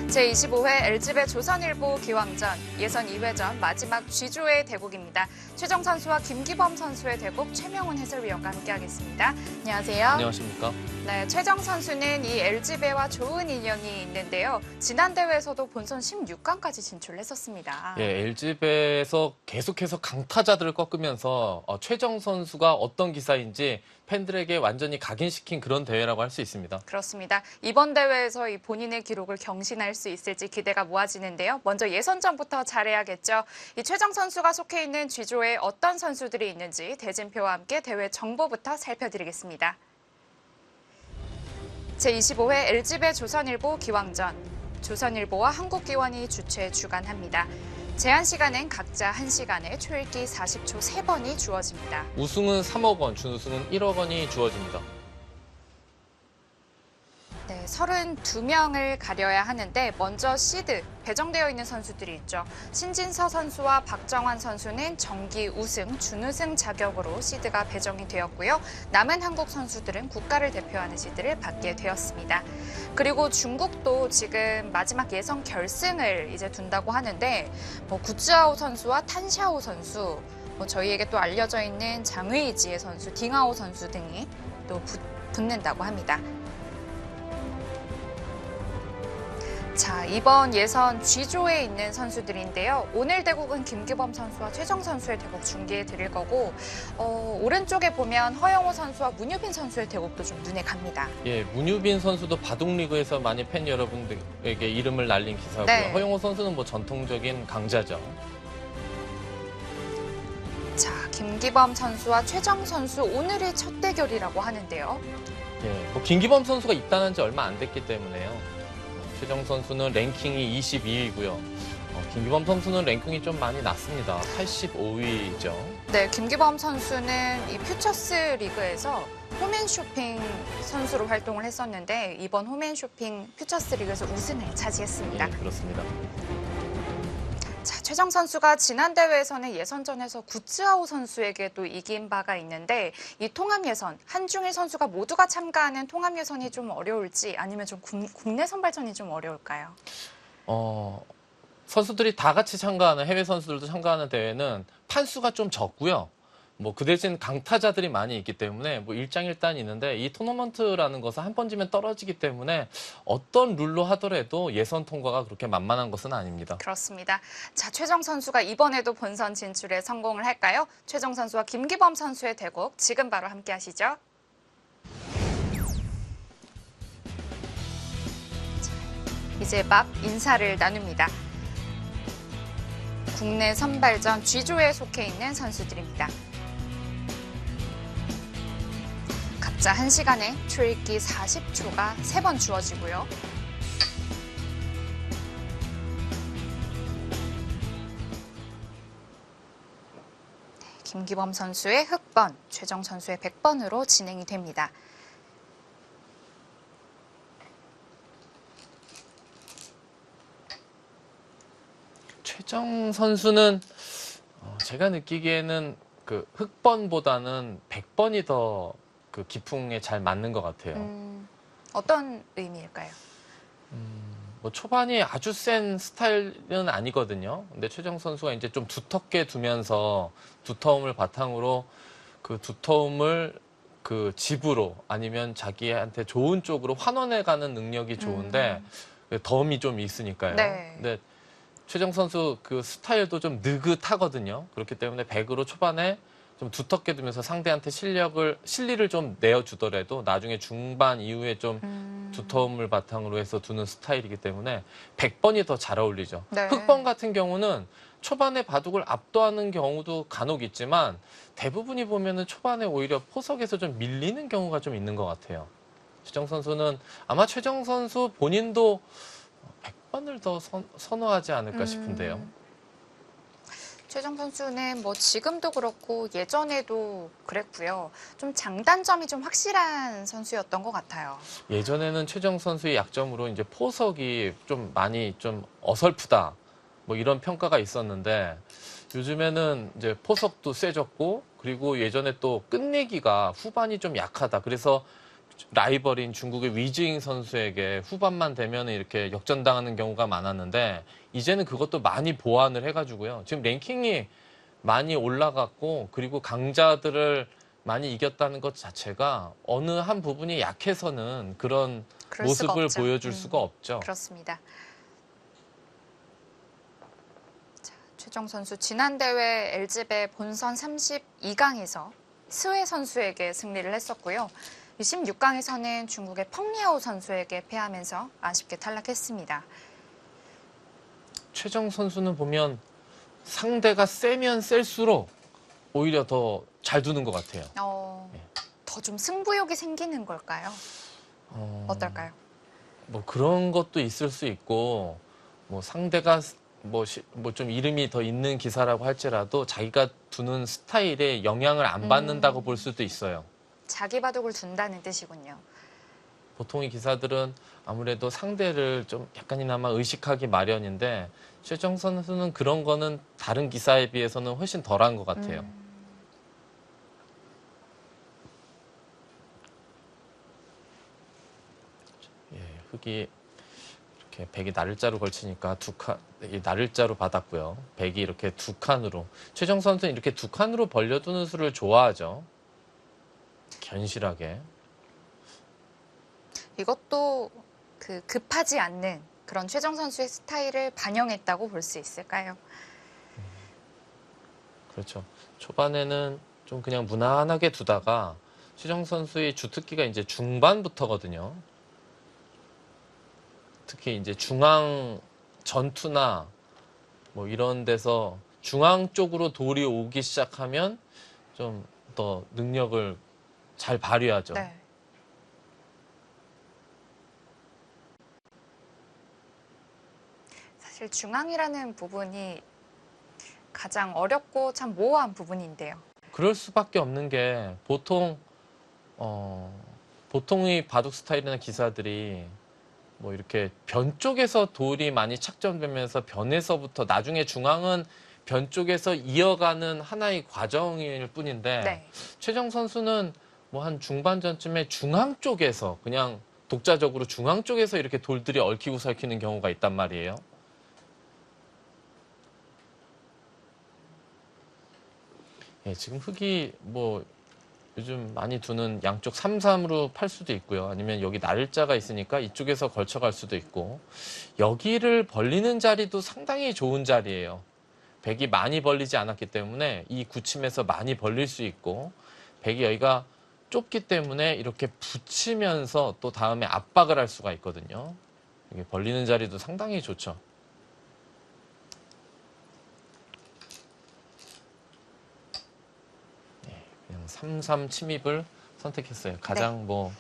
제25회 LG배 조선일보 기왕전 예선 2회전 마지막 G조의 대국입니다. 최정 선수와 김기범 선수의 대국 최명훈 해설위원과 함께하겠습니다. 안녕하세요. 안녕하십니까. 네, 최정 선수는 이 LG배와 좋은 인연이 있는데요. 지난 대회에서도 본선 16강까지 진출했었습니다. 예, LG배에서 계속해서 강타자들을 꺾으면서 최정 선수가 어떤 기사인지 팬들에게 완전히 각인시킨 그런 대회라고 할 수 있습니다. 그렇습니다. 이번 대회에서 이 본인의 기록을 경신할 수 있을지 기대가 모아지는데요. 먼저 예선전부터 잘해야겠죠. 이 최정 선수가 속해 있는 G조에 어떤 선수들이 있는지 대진표와 함께 대회 정보부터 살펴드리겠습니다. 제25회 LG배 조선일보 기왕전. 조선일보와 한국기원이 주최 주관합니다. 제한 시간은 각자 1시간에 초읽기 40초 3번이 주어집니다. 우승은 3억 원, 준우승은 1억 원이 주어집니다. 네, 32명을 가려야 하는데 먼저 시드 배정되어 있는 선수들이 있죠. 신진서 선수와 박정환 선수는 정기 우승, 준우승 자격으로 시드가 배정이 되었고요. 남은 한국 선수들은 국가를 대표하는 시드를 받게 되었습니다. 그리고 중국도 지금 마지막 예선 결승을 이제 둔다고 하는데 구즈아오 선수와 탄샤오 선수, 저희에게 또 알려져 있는 장의지의 선수, 딩아오 선수 등이 또 붙는다고 합니다. 자, 이번 예선 G조에 있는 선수들인데요. 오늘 대국은 김기범 선수와 최정 선수의 대국 중계해 드릴 거고 오른쪽에 보면 허영호 선수와 문유빈 선수의 대국도 좀 눈에 갑니다. 예, 문유빈 선수도 바둑리그에서 많이 팬 여러분들에게 이름을 날린 기사고요. 네. 허영호 선수는 전통적인 강자죠. 자, 김기범 선수와 최정 선수 오늘이 첫 대결이라고 하는데요. 예, 김기범 선수가 입단한 지 얼마 안 됐기 때문에요. 최정 선수는 랭킹이 22위고요. 김기범 선수는 랭킹이 좀 많이 낮습니다. 85위죠. 네, 김기범 선수는 이 퓨처스 리그에서 홈앤쇼핑 선수로 활동을 했었는데 이번 홈앤쇼핑 퓨처스 리그에서 우승을 차지했습니다. 예, 그렇습니다. 자, 최정 선수가 지난 대회에서는 예선전에서 구츠아오 선수에게도 이긴 바가 있는데 이 통합 예선, 한중일 선수가 모두가 참가하는 통합 예선이 좀 어려울지 아니면 좀 국내 선발전이 좀 어려울까요? 선수들이 다 같이 참가하는 해외 선수들도 참가하는 대회는 판수가 좀 적고요. 그 대신 강타자들이 많이 있기 때문에 일장일단이 있는데 이 토너먼트라는 것은 한 번 지면 떨어지기 때문에 어떤 룰로 하더라도 예선 통과가 그렇게 만만한 것은 아닙니다. 그렇습니다. 자, 최정 선수가 이번에도 본선 진출에 성공을 할까요? 최정 선수와 김기범 선수의 대국 지금 바로 함께 하시죠. 자, 이제 막 인사를 나눕니다. 국내 선발전 G조에 속해 있는 선수들입니다. 각자 1시간에 초읽기 40초가 3번 주어지고요. 김기범 선수의 흑번, 최정 선수의 100번으로 진행이 됩니다. 최정 선수는 제가 느끼기에는 그 흑번보다는 100번이 더 그 기풍에 잘 맞는 것 같아요. 어떤 의미일까요? 초반이 아주 센 스타일은 아니거든요. 근데 최정 선수가 이제 좀 두텁게 두면서 두터움을 바탕으로 그 두터움을 그 집으로 아니면 자기한테 좋은 쪽으로 환원해가는 능력이 좋은데 덤이 좀 있으니까요. 네. 근데 최정 선수 그 스타일도 좀 느긋하거든요. 그렇기 때문에 100으로 초반에 좀 두텁게 두면서 상대한테 실리를 좀 내어주더라도 나중에 중반 이후에 좀 두터움을 바탕으로 해서 두는 스타일이기 때문에 100번이 더 잘 어울리죠. 네. 흑번 같은 경우는 초반에 바둑을 압도하는 경우도 간혹 있지만 대부분이 보면은 초반에 오히려 포석에서 좀 밀리는 경우가 좀 있는 것 같아요. 최정 선수는 아마 최정 선수 본인도 100번을 더 선호하지 않을까 싶은데요. 최정 선수는 지금도 그렇고 예전에도 그랬고요. 좀 장단점이 좀 확실한 선수였던 것 같아요. 예전에는 최정 선수의 약점으로 이제 포석이 좀 많이 좀 어설프다. 이런 평가가 있었는데 요즘에는 이제 포석도 세졌고 그리고 예전에 또 끝내기가 후반이 좀 약하다. 그래서 라이벌인 중국의 위즈잉 선수에게 후반만 되면 이렇게 역전당하는 경우가 많았는데 이제는 그것도 많이 보완을 해가지고요. 지금 랭킹이 많이 올라갔고 그리고 강자들을 많이 이겼다는 것 자체가 어느 한 부분이 약해서는 그런 그럴 수가 모습을 없죠. 보여줄 수가 없죠. 그렇습니다. 자, 최정 선수 지난 대회 LG배 본선 32강에서 스웨 선수에게 승리를 했었고요. 16강에서는 중국의 펑리아오 선수에게 패하면서 아쉽게 탈락했습니다. 최정 선수는 보면 상대가 세면 셀수록 오히려 더 잘 두는 것 같아요. 더 좀 승부욕이 생기는 걸까요? 어떨까요? 뭐 그런 것도 있을 수 있고 뭐 상대가 뭐 좀 이름이 더 있는 기사라고 할지라도 자기가 두는 스타일에 영향을 안 받는다고 볼 수도 있어요. 자기 바둑을 둔다는 뜻이군요. 보통의 기사들은 아무래도 상대를 좀 약간이나마 의식하기 마련인데 최정 선수는 그런 거는 다른 기사에 비해서는 훨씬 덜한 것 같아요. 예, 흑이 이렇게 백이 나를자로 걸치니까 나를자로 받았고요. 백이 이렇게 두 칸으로. 최정 선수는 이렇게 두 칸으로 벌려두는 수를 좋아하죠. 견실하게. 이것도 급하지 않는 그런 최정 선수의 스타일을 반영했다고 볼 수 있을까요? 그렇죠. 초반에는 좀 그냥 무난하게 두다가 최정 선수의 주특기가 이제 중반부터거든요. 특히 이제 중앙 전투나 뭐 이런 데서 중앙 쪽으로 돌이 오기 시작하면 좀 더 능력을 잘 발휘하죠. 네. 사실 중앙이라는 부분이 가장 어렵고 참 모호한 부분인데요. 그럴 수밖에 없는 게 보통의 바둑 스타일이나 기사들이 뭐 이렇게 변 쪽에서 돌이 많이 착점되면서 변에서부터 나중에 중앙은 변 쪽에서 이어가는 하나의 과정일 뿐인데 네. 최정 선수는 뭐 한 중반전쯤에 중앙 쪽에서 그냥 독자적으로 중앙 쪽에서 이렇게 돌들이 얽히고 설키는 경우가 있단 말이에요. 예, 지금 흑이 뭐 요즘 많이 두는 양쪽 3-3으로 팔 수도 있고요. 아니면 여기 날짜가 있으니까 이쪽에서 걸쳐갈 수도 있고 여기를 벌리는 자리도 상당히 좋은 자리예요. 백이 많이 벌리지 않았기 때문에 이 구침에서 많이 벌릴 수 있고 백이 여기가 좁기 때문에 이렇게 붙이면서 또 다음에 압박을 할 수가 있거든요. 이게 벌리는 자리도 상당히 좋죠. 그냥 3-3 침입을 선택했어요. 가장 뭐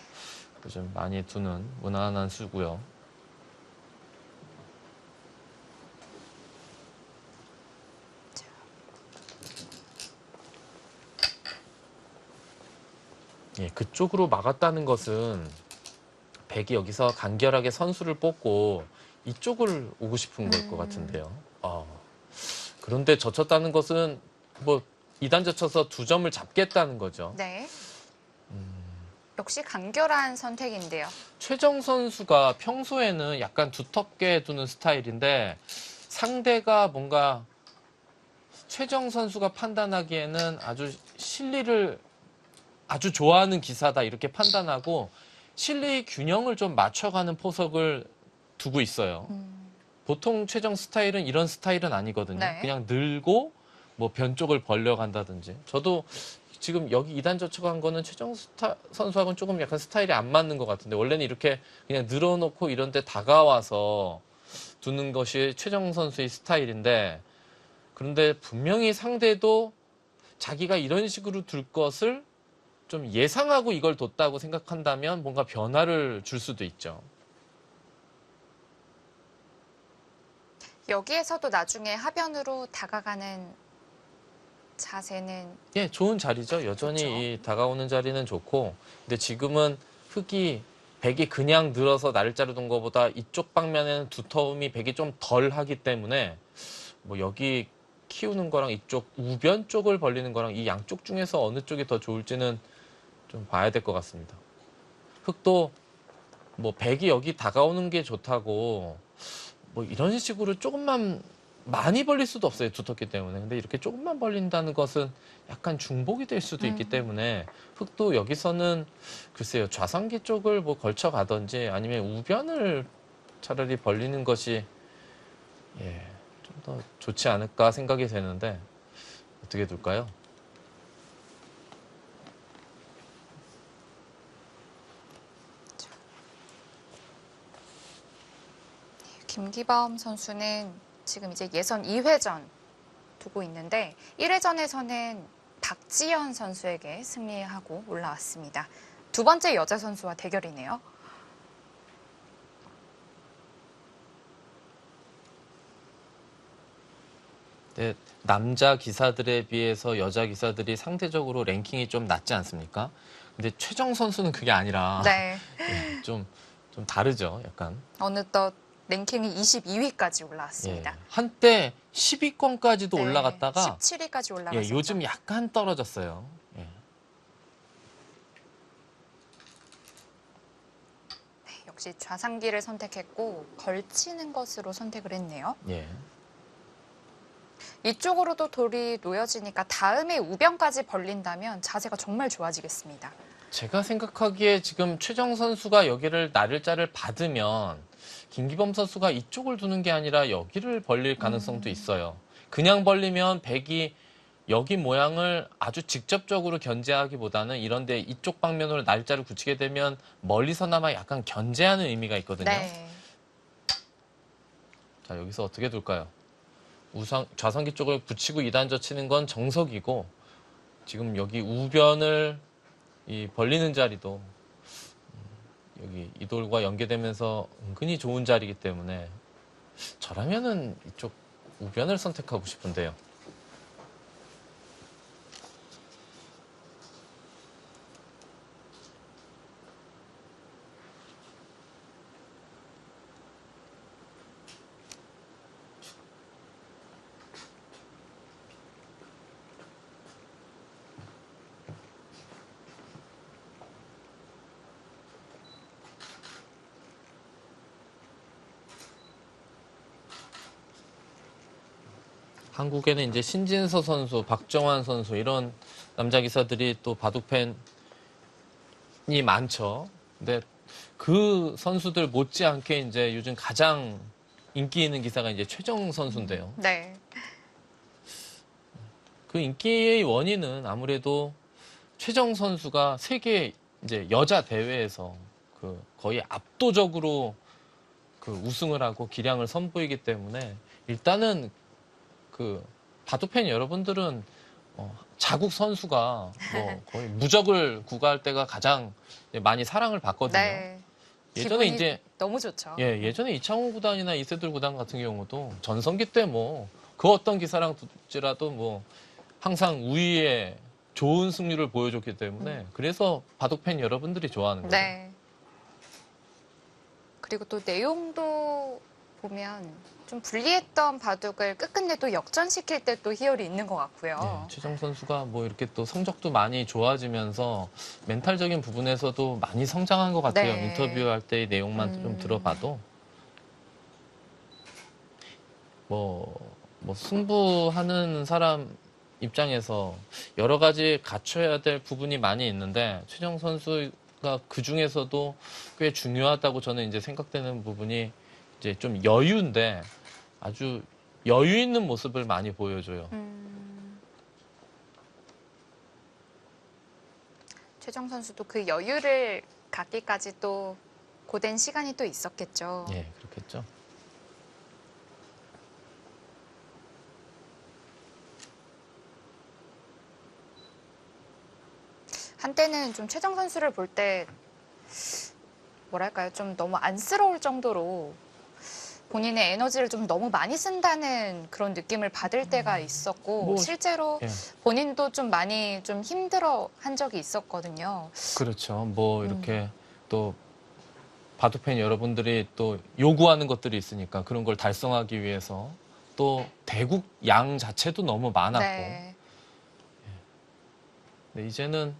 요즘 많이 두는 무난한 수고요. 예, 그쪽으로 막았다는 것은 백이 여기서 간결하게 선수를 뽑고 이쪽을 오고 싶은 걸 것 같은데요. 그런데 젖혔다는 것은 뭐 2단 젖혀서 2점을 잡겠다는 거죠. 네. 역시 간결한 선택인데요. 최정 선수가 평소에는 약간 두텁게 두는 스타일인데 상대가 뭔가 최정 선수가 판단하기에는 아주 실리를 아주 좋아하는 기사다 이렇게 판단하고 실리 균형을 좀 맞춰가는 포석을 두고 있어요. 보통 최정 스타일은 이런 스타일은 아니거든요. 네. 그냥 늘고 뭐 변 쪽을 벌려간다든지. 저도 지금 여기 2단 젖혀간 거는 최정 선수하고는 조금 약간 스타일이 안 맞는 것 같은데 원래는 이렇게 그냥 늘어놓고 이런 데 다가와서 두는 것이 최정 선수의 스타일인데 그런데 분명히 상대도 자기가 이런 식으로 둘 것을 좀 예상하고 이걸 뒀다고 생각한다면 뭔가 변화를 줄 수도 있죠. 여기에서도 나중에 하변으로 다가가는 자세는 예, 좋은 자리죠. 여전히 그렇죠. 이 다가오는 자리는 좋고 근데 지금은 흑이 백이 그냥 늘어서 날짜를 둔 것보다 이쪽 방면에는 두터움이 백이 좀 덜 하기 때문에 뭐 여기 키우는 거랑 이쪽 우변 쪽을 벌리는 거랑 이 양쪽 중에서 어느 쪽이 더 좋을지는 좀 봐야 될 것 같습니다. 흑도 뭐 백이 여기 다가오는 게 좋다고 뭐 이런 식으로 조금만 많이 벌릴 수도 없어요. 두텁기 때문에. 근데 이렇게 조금만 벌린다는 것은 약간 중복이 될 수도 있기 때문에 흑도 여기서는 글쎄요. 좌상기 쪽을 뭐 걸쳐 가든지 아니면 우변을 차라리 벌리는 것이 예, 좀 더 좋지 않을까 생각이 되는데 어떻게 둘까요? 김기범 선수는 지금 이제 예선 2회전 두고 있는데 1회전에서는 박지연 선수에게 승리하고 올라왔습니다. 두 번째 여자 선수와 대결이네요. 네, 남자 기사들에 비해서 여자 기사들이 상대적으로 랭킹이 좀 낮지 않습니까? 근데 최정 선수는 그게 아니라 네. 예, 좀 다르죠, 약간. 어느덧 랭킹이 22위까지 예, 올라왔습니다. 한때 10위권까지도 네, 올라갔다가 17위까지 예, 올라갔었죠. 요즘 약간 떨어졌어요. 예. 역시 좌상기를 선택했고 걸치는 것으로 선택을 했네요. 예. 이쪽으로도 돌이 놓여지니까 다음에 우변까지 벌린다면 자세가 정말 좋아지겠습니다. 제가 생각하기에 지금 최정 선수가 여기를 나를자를 받으면 김기범 선수가 이쪽을 두는 게 아니라 여기를 벌릴 가능성도 있어요. 그냥 벌리면 백이 여기 모양을 아주 직접적으로 견제하기보다는 이런데 이쪽 방면으로 날짜를 굳히게 되면 멀리서나마 약간 견제하는 의미가 있거든요. 네. 자, 여기서 어떻게 둘까요? 좌상기 쪽을 붙이고 2단저 치는 건 정석이고 지금 여기 우변을 이 벌리는 자리도 여기 이돌과 연계되면서 은근히 좋은 자리이기 때문에 저라면은 이쪽 우변을 선택하고 싶은데요. 한국에는 이제 신진서 선수, 박정환 선수 이런 남자 기사들이 또 바둑팬이 많죠. 근데 그 선수들 못지않게 이제 요즘 가장 인기 있는 기사가 이제 최정 선수인데요. 네. 그 인기의 원인은 아무래도 최정 선수가 세계 이제 여자 대회에서 그 거의 압도적으로 그 우승을 하고 기량을 선보이기 때문에 일단은 그 바둑팬 여러분들은 자국 선수가 뭐 거의 무적을 구가할 때가 가장 많이 사랑을 받거든요. 네. 예전에 기분이 이제 너무 좋죠. 예전에 이창호 구단이나 이세돌 구단 같은 경우도 전성기 때 뭐 그 어떤 기사랑 두지라도 뭐 항상 우위에 좋은 승률을 보여줬기 때문에 그래서 바둑팬 여러분들이 좋아하는 거예요. 네. 그리고 또 내용도 보면 좀 불리했던 바둑을 끝끝내 또 역전시킬 때 또 희열이 있는 것 같고요. 네, 최정 선수가 뭐 이렇게 또 성적도 많이 좋아지면서 멘탈적인 부분에서도 많이 성장한 것 같아요. 네. 인터뷰할 때의 내용만 좀 들어봐도 뭐 승부하는 사람 입장에서 여러 가지 갖춰야 될 부분이 많이 있는데 최정 선수가 그 중에서도 꽤 중요하다고 저는 이제 생각되는 부분이 이제 좀 여유인데 아주 여유 있는 모습을 많이 보여줘요. 최정 선수도 그 여유를 갖기까지 또 고된 시간이 또 있었겠죠. 예, 그렇겠죠. 한때는 좀 최정 선수를 볼 때 뭐랄까요? 좀 너무 안쓰러울 정도로 본인의 에너지를 좀 너무 많이 쓴다는 그런 느낌을 받을 때가 있었고 뭐, 실제로 예. 본인도 좀 많이 좀 힘들어 한 적이 있었거든요. 그렇죠. 뭐 이렇게 또 바둑팬 여러분들이 또 요구하는 것들이 있으니까 그런 걸 달성하기 위해서 또 대국 양 자체도 너무 많았고 네. 근데 이제는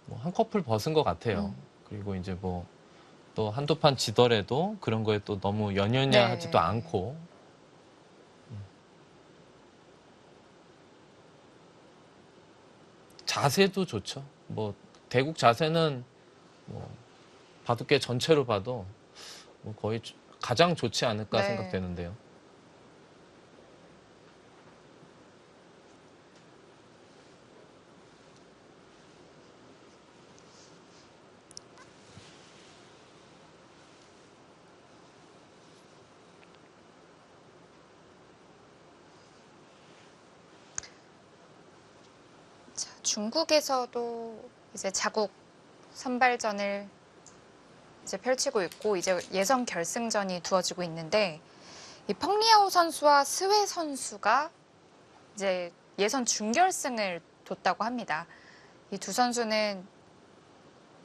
뭐 한 커플 벗은 것 같아요. 그리고 이제 뭐 또 한두 판 지더라도 그런 거에 또 너무 연연하지도 않고 자세도 좋죠. 뭐 대국 자세는 뭐 바둑계 전체로 봐도 뭐 거의 가장 좋지 않을까 네. 생각되는데요. 자, 중국에서도 이제 자국 선발전을 이제 펼치고 있고 이제 예선 결승전이 두어지고 있는데 이 펑리아오 선수와 스웨 선수가 이제 예선 준결승을 뒀다고 합니다. 이 두 선수는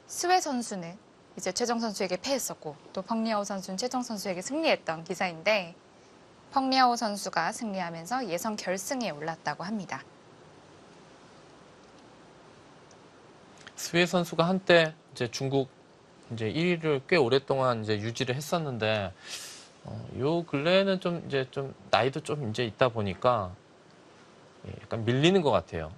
스웨 선수는 이제 최정 선수에게 패했었고 또 펑리아오 선수는 최정 선수에게 승리했던 기사인데 펑리아오 선수가 승리하면서 예선 결승에 올랐다고 합니다. 스웨 선수가 한때 이제 중국 이제 1위를 꽤 오랫동안 이제 유지를 했었는데 요 근래에는 좀 이제 좀 나이도 좀 이제 있다 보니까 약간 밀리는 것 같아요.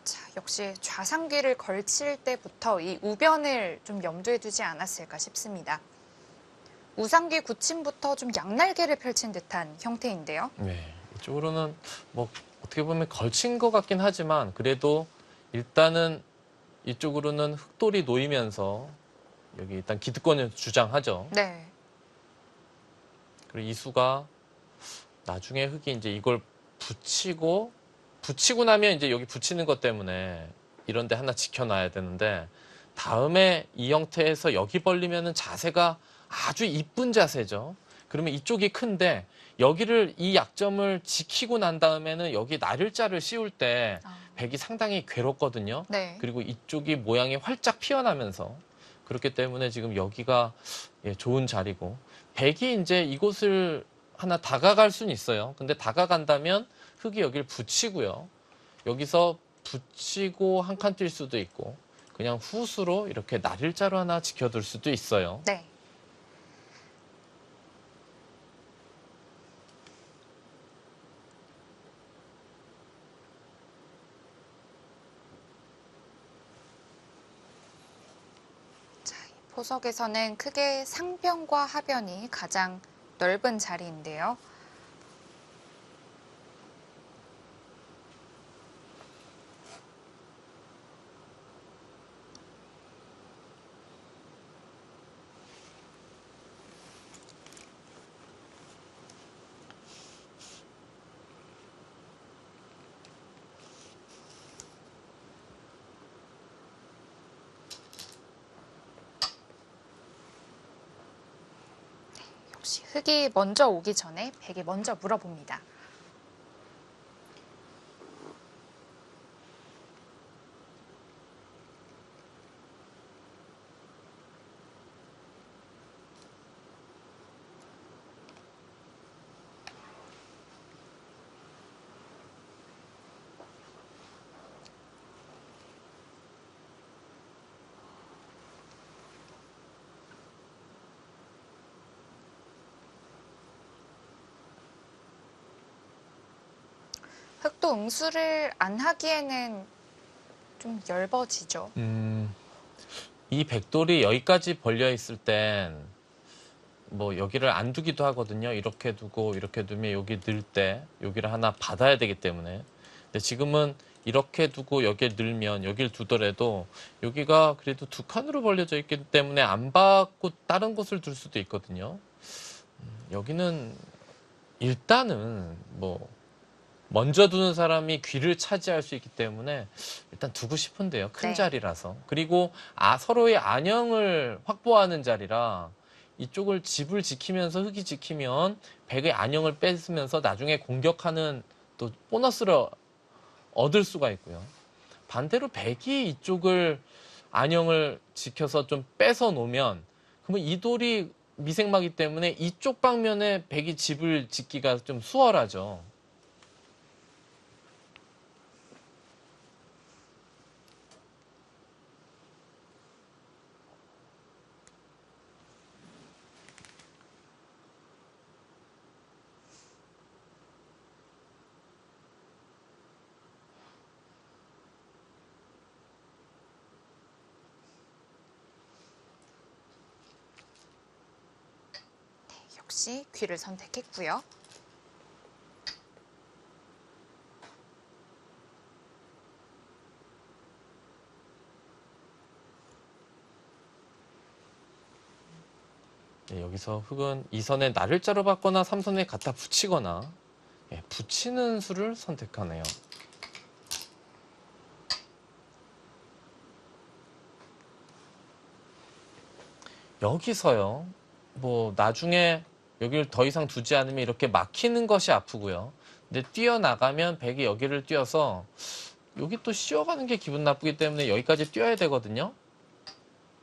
자, 역시 좌상귀를 걸칠 때부터 이 우변을 좀 염두에 두지 않았을까 싶습니다. 우상귀 굳힘부터 좀 양날개를 펼친 듯한 형태인데요. 네, 이쪽으로는 뭐 어떻게 보면 걸친 것 같긴 하지만 그래도 일단은 이쪽으로는 흑돌이 놓이면서 여기 일단 기득권을 주장하죠. 네. 그리고 이수가 나중에 흑이 이제 이걸 붙이고 나면 이제 여기 붙이는 것 때문에 이런 데 하나 지켜놔야 되는데 다음에 이 형태에서 여기 벌리면은 자세가 아주 이쁜 자세죠. 그러면 이쪽이 큰데 여기를 이 약점을 지키고 난 다음에는 여기 나를자를 씌울 때 백이 상당히 괴롭거든요. 네. 그리고 이쪽이 모양이 활짝 피어나면서 그렇기 때문에 지금 여기가 좋은 자리고 백이 이제 이곳을 하나 다가갈 수는 있어요. 근데 다가간다면 흑이 여기를 붙이고요. 여기서 붙이고 한 칸 뛸 수도 있고 그냥 후수로 이렇게 날일자로 하나 지켜둘 수도 있어요. 네. 자, 이 보석에서는 크게 상변과 하변이 가장 넓은 자리인데요. 역시 흑이 먼저 오기 전에 백이 먼저 물어봅니다. 흑도 응수를 안 하기에는 좀 엷어지죠. 이 백돌이 여기까지 벌려 있을 땐 뭐 여기를 안 두기도 하거든요. 이렇게 두고 이렇게 두면 여기 넣을 때 여기를 하나 받아야 되기 때문에. 근데 지금은 이렇게 두고 여기를 넣으면 여기를 두더라도 여기가 그래도 두 칸으로 벌려져 있기 때문에 안 받고 다른 곳을 둘 수도 있거든요. 여기는 일단은 뭐 먼저 두는 사람이 귀를 차지할 수 있기 때문에 일단 두고 싶은데요. 큰 네. 자리라서. 그리고 서로의 안형을 확보하는 자리라 이쪽을 집을 지키면서 흑이 지키면 백의 안형을 뺏으면서 나중에 공격하는 또 보너스를 얻을 수가 있고요. 반대로 백이 이쪽을 안형을 지켜서 좀 뺏어 놓으면 그러면 이 돌이 미생마기 때문에 이쪽 방면에 백이 집을 짓기가 좀 수월하죠. 역시 귀를 선택했고요. 예, 여기서 흑은 2선에 날을 자로 받거나 3선에 갖다 붙이거나 예, 붙이는 수를 선택하네요. 여기서요. 뭐 나중에 여기를 더 이상 두지 않으면 이렇게 막히는 것이 아프고요. 근데 뛰어나가면 백이 여기를 뛰어서 여기 또 씌워가는 게 기분 나쁘기 때문에 여기까지 뛰어야 되거든요.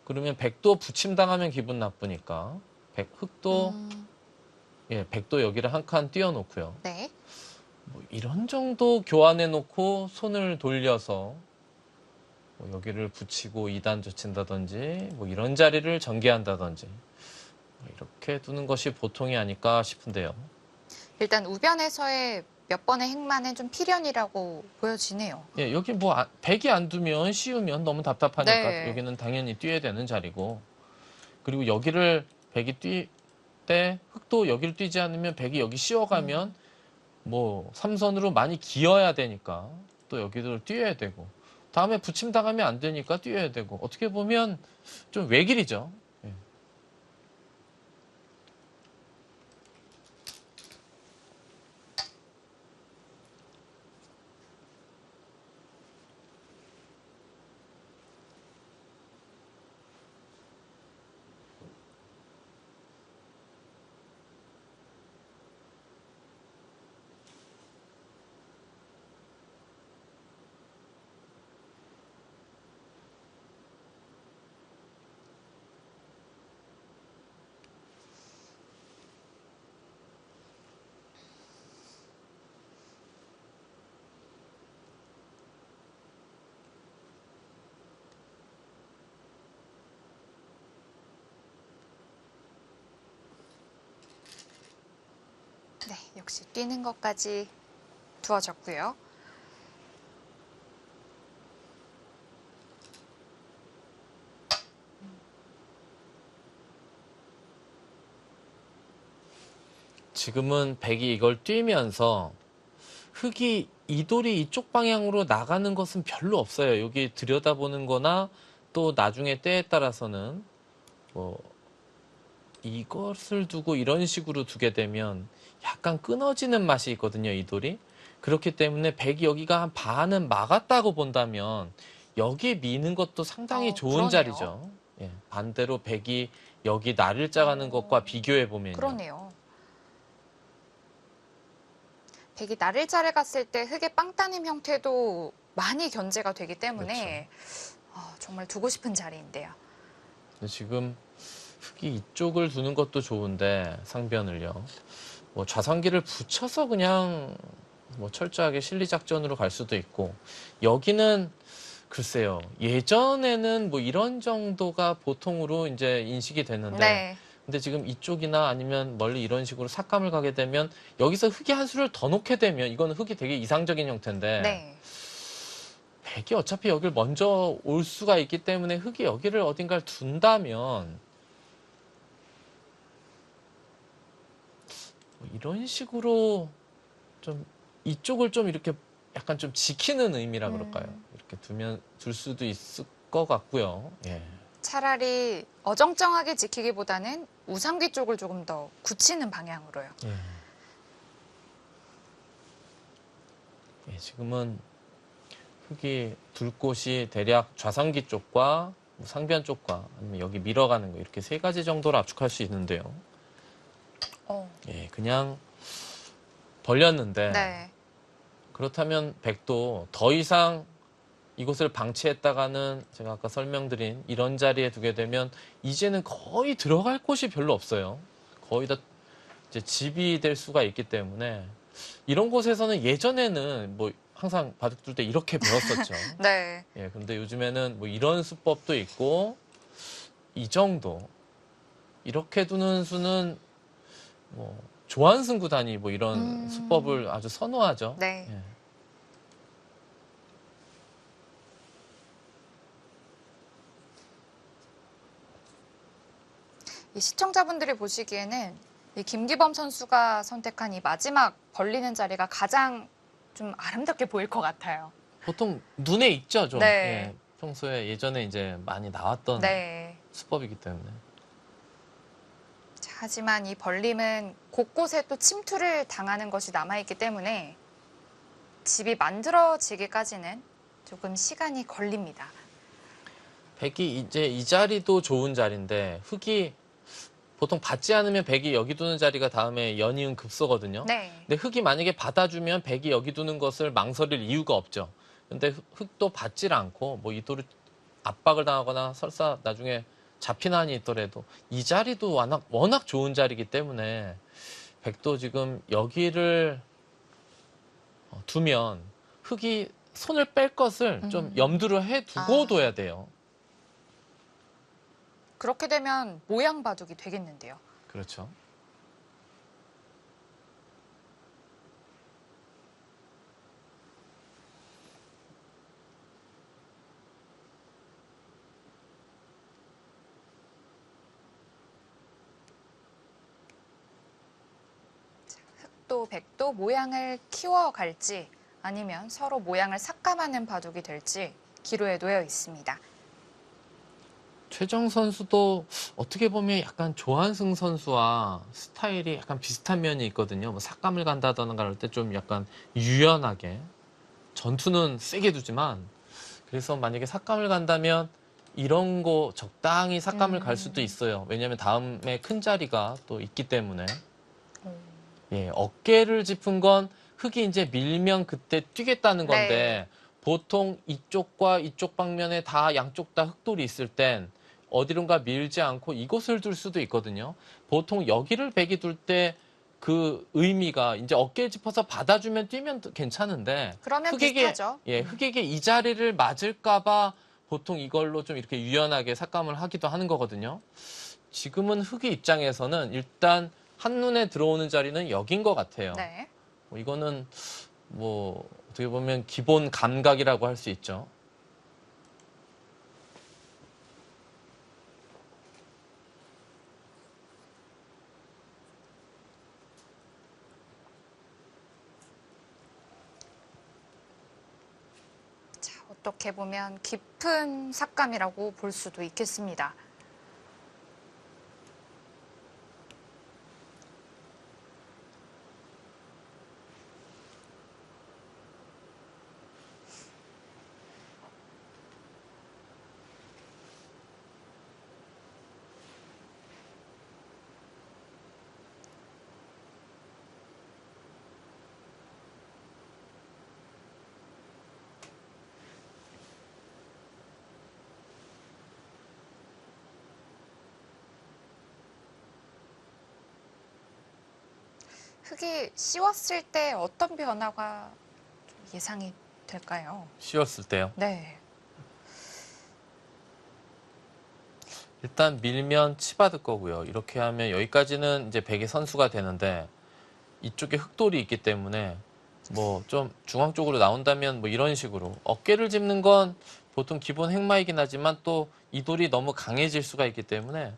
그러면 백도 붙임당하면 기분 나쁘니까 흑도 예, 백도 여기를 한 칸 띄워놓고요. 네. 뭐 이런 정도 교환해 놓고 손을 돌려서 뭐 여기를 붙이고 2단 젖힌다든지 뭐 이런 자리를 전개한다든지 이렇게 두는 것이 보통이 아닐까 싶은데요. 일단 우변에서의 몇 번의 행만은 좀 필연이라고 보여지네요. 예, 여기 뭐 백이 안 두면 씌우면 너무 답답하니까 네. 여기는 당연히 뛰어야 되는 자리고 그리고 여기를 백이 뛸 때 흑도 여기를 뛰지 않으면 백이 여기 씌워가면 뭐 3선으로 많이 기어야 되니까 또 여기를 뛰어야 되고 다음에 붙임 당하면 안 되니까 뛰어야 되고 어떻게 보면 좀 외길이죠. 예. 네, 역시 뛰는 것까지 두어졌고요. 지금은 백이 이걸 뛰면서 흑이 이 돌이 이쪽 방향으로 나가는 것은 별로 없어요. 여기 들여다보는 거나 또 나중에 때에 따라서는 뭐 이것을 두고 이런 식으로 두게 되면 약간 끊어지는 맛이 있거든요. 이 돌이. 그렇기 때문에 백이 여기가 한 반은 막았다고 본다면 여기 미는 것도 상당히 좋은 그러네요. 자리죠. 예, 반대로 백이 여기 날을 짜가는 것과 비교해 보면요. 그러네요. 백이 날을 자를 갔을 때 흑의 빵 따님 형태도 많이 견제가 되기 때문에 정말 두고 싶은 자리인데요. 근데 지금 흑이 이쪽을 두는 것도 좋은데 상변을요. 뭐 좌상기를 붙여서 그냥 뭐 철저하게 실리작전으로 갈 수도 있고 여기는 글쎄요. 예전에는 뭐 이런 정도가 보통으로 이제 인식이 됐는데 네. 근데 지금 이쪽이나 아니면 멀리 이런 식으로 삭감을 가게 되면 여기서 흑이 한 수를 더 놓게 되면 이거는 흑이 되게 이상적인 형태인데 네. 백이 어차피 여기를 먼저 올 수가 있기 때문에 흑이 여기를 어딘가를 둔다면 뭐 이런 식으로 좀 이쪽을 좀 이렇게 약간 좀 지키는 의미라 그럴까요? 이렇게 둘 수도 있을 것 같고요. 예. 차라리 어정쩡하게 지키기보다는 우상귀 쪽을 조금 더 굳히는 방향으로요. 예. 예, 지금은 흑이 둘 곳이 대략 좌상기 쪽과 상변 쪽과 아니면 여기 밀어가는 거 이렇게 세 가지 정도로 압축할 수 있는데요. 예, 그냥 벌렸는데 네. 그렇다면 백도 더 이상 이곳을 방치했다가는 제가 아까 설명드린 이런 자리에 두게 되면 이제는 거의 들어갈 곳이 별로 없어요. 거의 다 이제 집이 될 수가 있기 때문에 이런 곳에서는 예전에는 뭐 항상 바둑 둘 때 이렇게 배웠었죠. 네. 예, 그런데 요즘에는 뭐 이런 수법도 있고 이 정도 이렇게 두는 수는 뭐 조한승 구단이 뭐 이런 수법을 아주 선호하죠. 네. 예. 이 시청자분들이 보시기에는 이 김기범 선수가 선택한 이 마지막 벌리는 자리가 가장 좀 아름답게 보일 것 같아요. 보통 눈에 익죠, 좀. 네. 예. 평소에 예전에 이제 많이 나왔던 네. 수법이기 때문에. 자, 하지만 이 벌림은 곳곳에 또 침투를 당하는 것이 남아있기 때문에 집이 만들어지기까지는 조금 시간이 걸립니다. 백이 이제 이 자리도 좋은 자리인데 흙이 보통 받지 않으면 백이 여기 두는 자리가 다음에 연이은 급소거든요. 네. 근데 흙이 만약에 받아주면 백이 여기 두는 것을 망설일 이유가 없죠. 근데 흙도 받질 않고 뭐 이 돌을 압박을 당하거나 설사 나중에 잡힌 한이 있더라도 이 자리도 워낙 좋은 자리이기 때문에 백도 지금 여기를 두면 흙이 손을 뺄 것을 좀 염두를 해두고 둬야 돼요. 그렇게 되면 모양 바둑이 되겠는데요. 그렇죠. 흑도 백도 모양을 키워갈지 아니면 서로 모양을 삭감하는 바둑이 될지 기로에 놓여 있습니다. 최정 선수도 어떻게 보면 약간 조한승 선수와 스타일이 약간 비슷한 면이 있거든요. 뭐 삭감을 간다던가 그럴 때 좀 약간 유연하게 전투는 세게 두지만 그래서 만약에 삭감을 간다면 이런 거 적당히 삭감을 갈 수도 있어요. 왜냐하면 다음에 큰 자리가 또 있기 때문에. 예, 어깨를 짚은 건 흙이 이제 밀면 그때 뛰겠다는 건데 보통 이쪽과 이쪽 방면에 다 양쪽 다 흙돌이 있을 땐 어디론가 밀지 않고 이곳을 둘 수도 있거든요. 보통 여기를 백이 둘 때 그 의미가 이제 어깨를 짚어서 받아주면 뛰면 괜찮은데 그러면 흙에게 비슷하죠. 예, 흙에게 이 자리를 맞을까봐 보통 이걸로 좀 이렇게 유연하게 삭감을 하기도 하는 거거든요. 지금은 흙의 입장에서는 일단 한눈에 들어오는 자리는 여긴 것 같아요. 네. 뭐 이거는 뭐 어떻게 보면 기본 감각이라고 할 수 있죠. 자, 어떻게 보면 깊은 삭감이라고 볼 수도 있겠습니다. 흙이 씌웠을 때 어떤 변화가 좀 예상이 될까요? 씌웠을 때요. 네. 일단 밀면 치받을 거고요. 이렇게 하면 여기까지는 이제 백의 선수가 되는데 이쪽에 흙돌이 있기 때문에 뭐 좀 중앙 쪽으로 나온다면 뭐 이런 식으로 어깨를 짚는 건 보통 기본 행마이긴 하지만 또 이 돌이 너무 강해질 수가 있기 때문에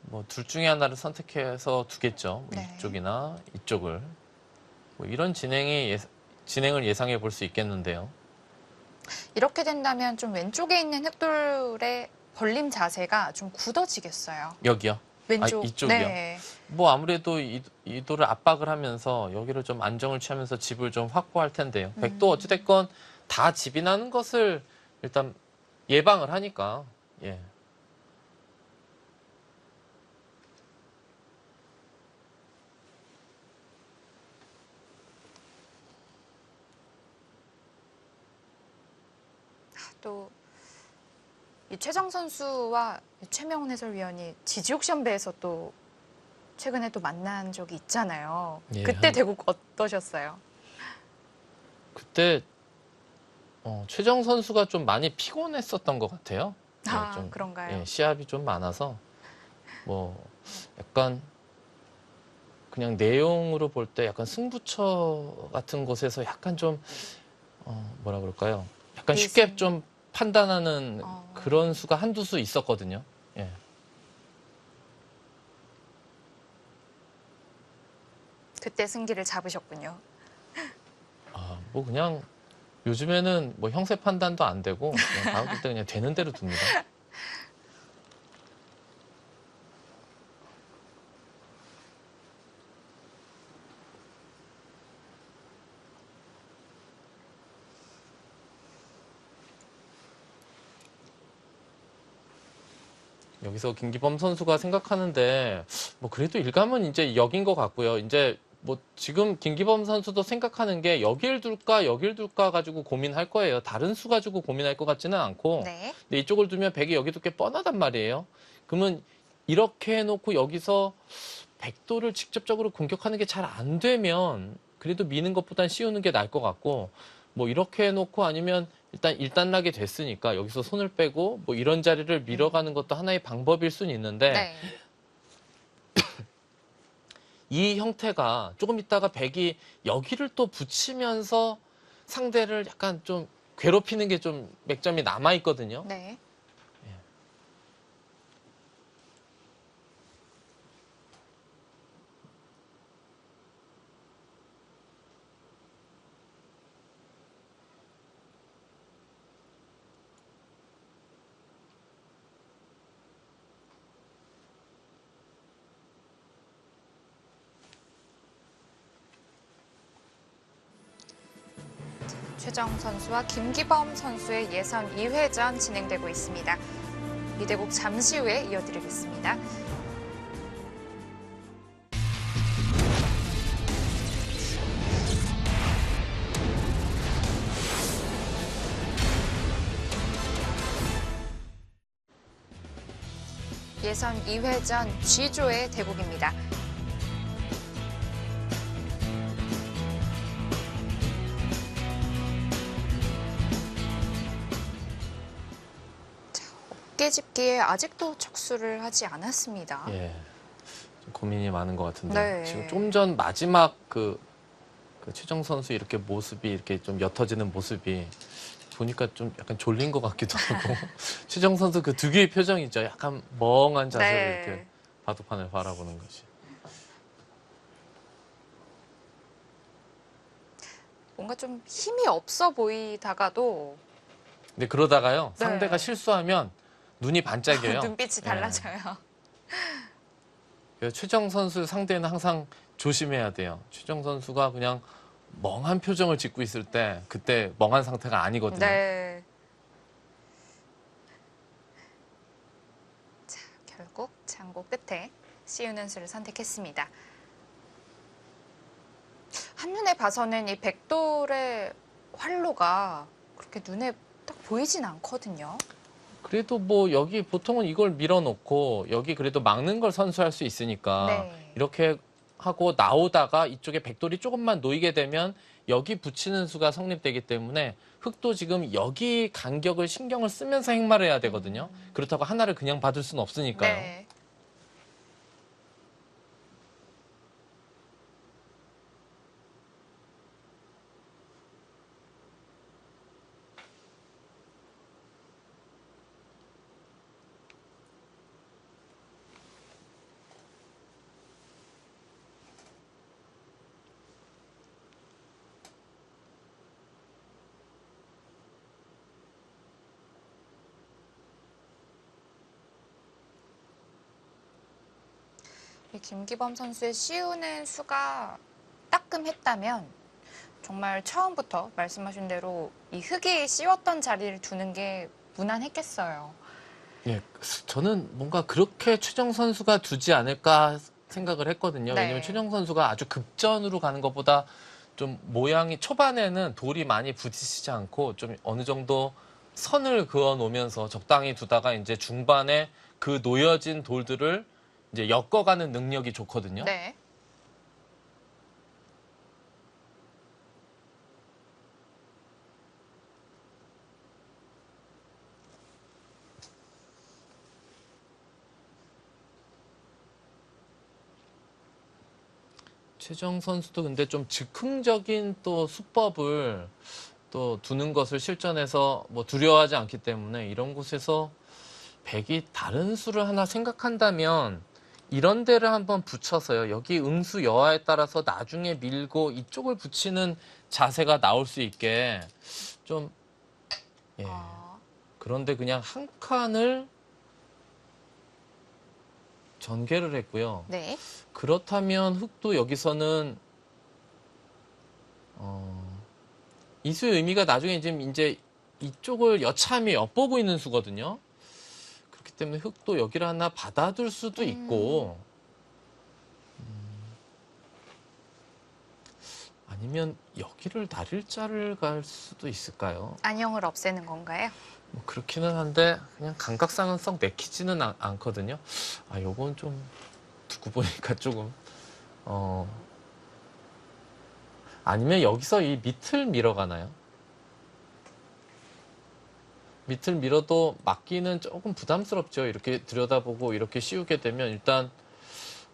뭐 둘 중에 하나를 선택해서 두겠죠. 뭐 네. 이쪽이나 이쪽을. 뭐 이런 진행을 예상해 볼 수 있겠는데요. 이렇게 된다면 좀 왼쪽에 있는 흑돌의 벌림 자세가 좀 굳어지겠어요. 여기요. 왼쪽. 이쪽이요. 네. 뭐 아무래도 이 돌을 압박을 하면서 여기를 좀 안정을 취하면서 집을 좀 확보할 텐데요. 백도 어찌됐건 다 집이 나는 것을 일단 예방을 하니까. 예. 또 이 최정 선수와 최명훈 해설위원이 지지옥 션배에서 또 최근에 또 만난 적이 있잖아요. 예, 그때 대국 어떠셨어요? 그때 최정 선수가 좀 많이 피곤했었던 것 같아요. 아, 좀, 그런가요? 예, 시합이 좀 많아서 뭐 약간 그냥 내용으로 볼 때 약간 승부처 같은 곳에서 약간 좀 뭐라 그럴까요? 약간 쉽게 예상. 좀 판단하는 그런 수가 한두 수 있었거든요. 예. 그때 승기를 잡으셨군요. 뭐 그냥 요즘에는 뭐 형세 판단도 안 되고 그냥 다음 때 그냥 되는 대로 둡니다. 여기서 김기범 선수가 생각하는데 뭐 그래도 일감은 이제 여긴 것 같고요. 이제 뭐 지금 김기범 선수도 생각하는 게 여길 둘까 가지고 고민할 거예요. 다른 수 가지고 고민할 것 같지는 않고. 네. 근데 이쪽을 두면 백이 여기 두께 뻔하단 말이에요. 그러면 이렇게 해놓고 여기서 백도를 직접적으로 공격하는 게 잘 안 되면 그래도 미는 것보단 씌우는 게 나을 것 같고 뭐 이렇게 해놓고 아니면 일단 일단락이 됐으니까 여기서 손을 빼고 뭐 이런 자리를 밀어가는 것도 하나의 방법일 수는 있는데 네. 이 형태가 조금 있다가 백이 여기를 또 붙이면서 상대를 약간 좀 괴롭히는 게 좀 맥점이 남아 있거든요. 네. 최정 선수와 김기범 선수의 예선 2회전 진행되고 있습니다. 이 대국 잠시 후에 이어드리겠습니다. 예선 2회전 G조의 대국입니다. 어깨집기에 아직도 척수를 하지 않았습니다. 예. 좀 고민이 많은 것 같은데 네. 지금 좀 전 마지막 그 최정 선수 이렇게 모습이 이렇게 좀 옅어지는 모습이 보니까 좀 약간 졸린 것 같기도 하고 최정 선수 그 두 개의 표정 있죠. 약간 멍한 자세로 네. 이렇게 바둑판을 바라보는 것이. 뭔가 좀 힘이 없어 보이다가도 근데 그러다가요 네. 상대가 실수하면 눈이 반짝여요. 눈빛이 예. 달라져요. 그래서 최정 선수 상대는 항상 조심해야 돼요. 최정 선수가 그냥 멍한 표정을 짓고 있을 때 그때 멍한 상태가 아니거든요. 네. 자, 결국 장고 끝에 씌우는 수를 선택했습니다. 한눈에 봐서는 이 백돌의 활로가 그렇게 눈에 딱 보이진 않거든요. 그래도 뭐 여기 보통은 이걸 밀어놓고 여기 그래도 막는 걸 선수할 수 있으니까 네. 이렇게 하고 나오다가 이쪽에 백돌이 조금만 놓이게 되면 여기 붙이는 수가 성립되기 때문에 흑도 지금 여기 간격을 신경을 쓰면서 행마를 해야 되거든요. 그렇다고 하나를 그냥 받을 수는 없으니까요. 네. 이 김기범 선수의 씌우는 수가 따끔했다면 정말 처음부터 말씀하신 대로 이 흙이 씌웠던 자리를 두는 게 무난했겠어요. 예, 저는 뭔가 그렇게 최정 선수가 두지 않을까 생각을 했거든요. 네. 왜냐면 최정 선수가 아주 급전으로 가는 것보다 좀 모양이 초반에는 돌이 많이 부딪히지 않고 좀 어느 정도 선을 그어 놓으면서 적당히 두다가 이제 중반에 그 놓여진 돌들을 이제 엮어가는 능력이 좋거든요. 네. 최정 선수도 근데 좀 즉흥적인 또 수법을 또 두는 것을 실전에서 뭐 두려워하지 않기 때문에 이런 곳에서 백이 다른 수를 하나 생각한다면 이런 데를 한번 붙여서요. 여기 응수 여하에 따라서 나중에 밀고 이쪽을 붙이는 자세가 나올 수 있게 좀 예. 그런데 그냥 한 칸을 전개를 했고요. 네. 그렇다면 흑도 여기서는 이 수의 의미가 나중에 지금 이제 이쪽을 여참히 엿보고 있는 수거든요. 그렇기 때문에 흑도 여기를 하나 받아둘 수도 있고 아니면 여기를 날일자를 갈 수도 있을까요? 안형을 없애는 건가요? 뭐 그렇기는 한데 그냥 감각상은 썩 내키지는 않거든요. 아, 요건 좀 두고 보니까 조금 아니면 여기서 이 밑을 밀어가나요? 밑을 밀어도 막기는 조금 부담스럽죠. 이렇게 들여다보고 이렇게 씌우게 되면 일단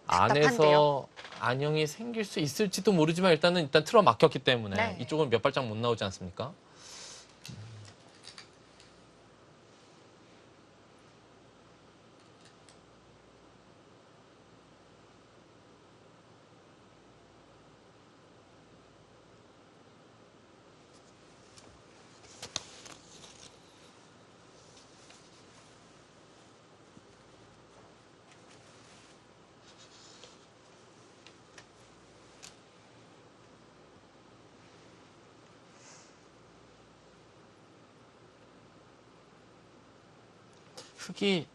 답답한데요? 안에서 안형이 생길 수 있을지도 모르지만 일단 틀어 막혔기 때문에 네. 이쪽은 몇 발짝 못 나오지 않습니까? 흙이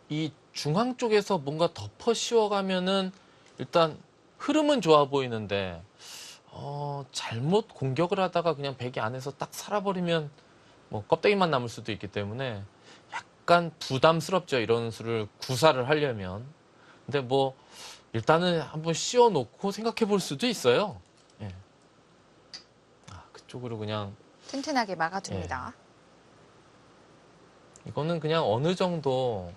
이 중앙 쪽에서 뭔가 덮어 씌워가면은 일단 흐름은 좋아 보이는데 잘못 공격을 하다가 그냥 백이 안에서 딱 살아버리면 뭐 껍데기만 남을 수도 있기 때문에 약간 부담스럽죠. 이런 수를 구사를 하려면. 근데 뭐 일단은 한번 씌워놓고 생각해 볼 수도 있어요. 예. 그쪽으로 그냥 튼튼하게 막아둡니다. 이거는 그냥 어느 정도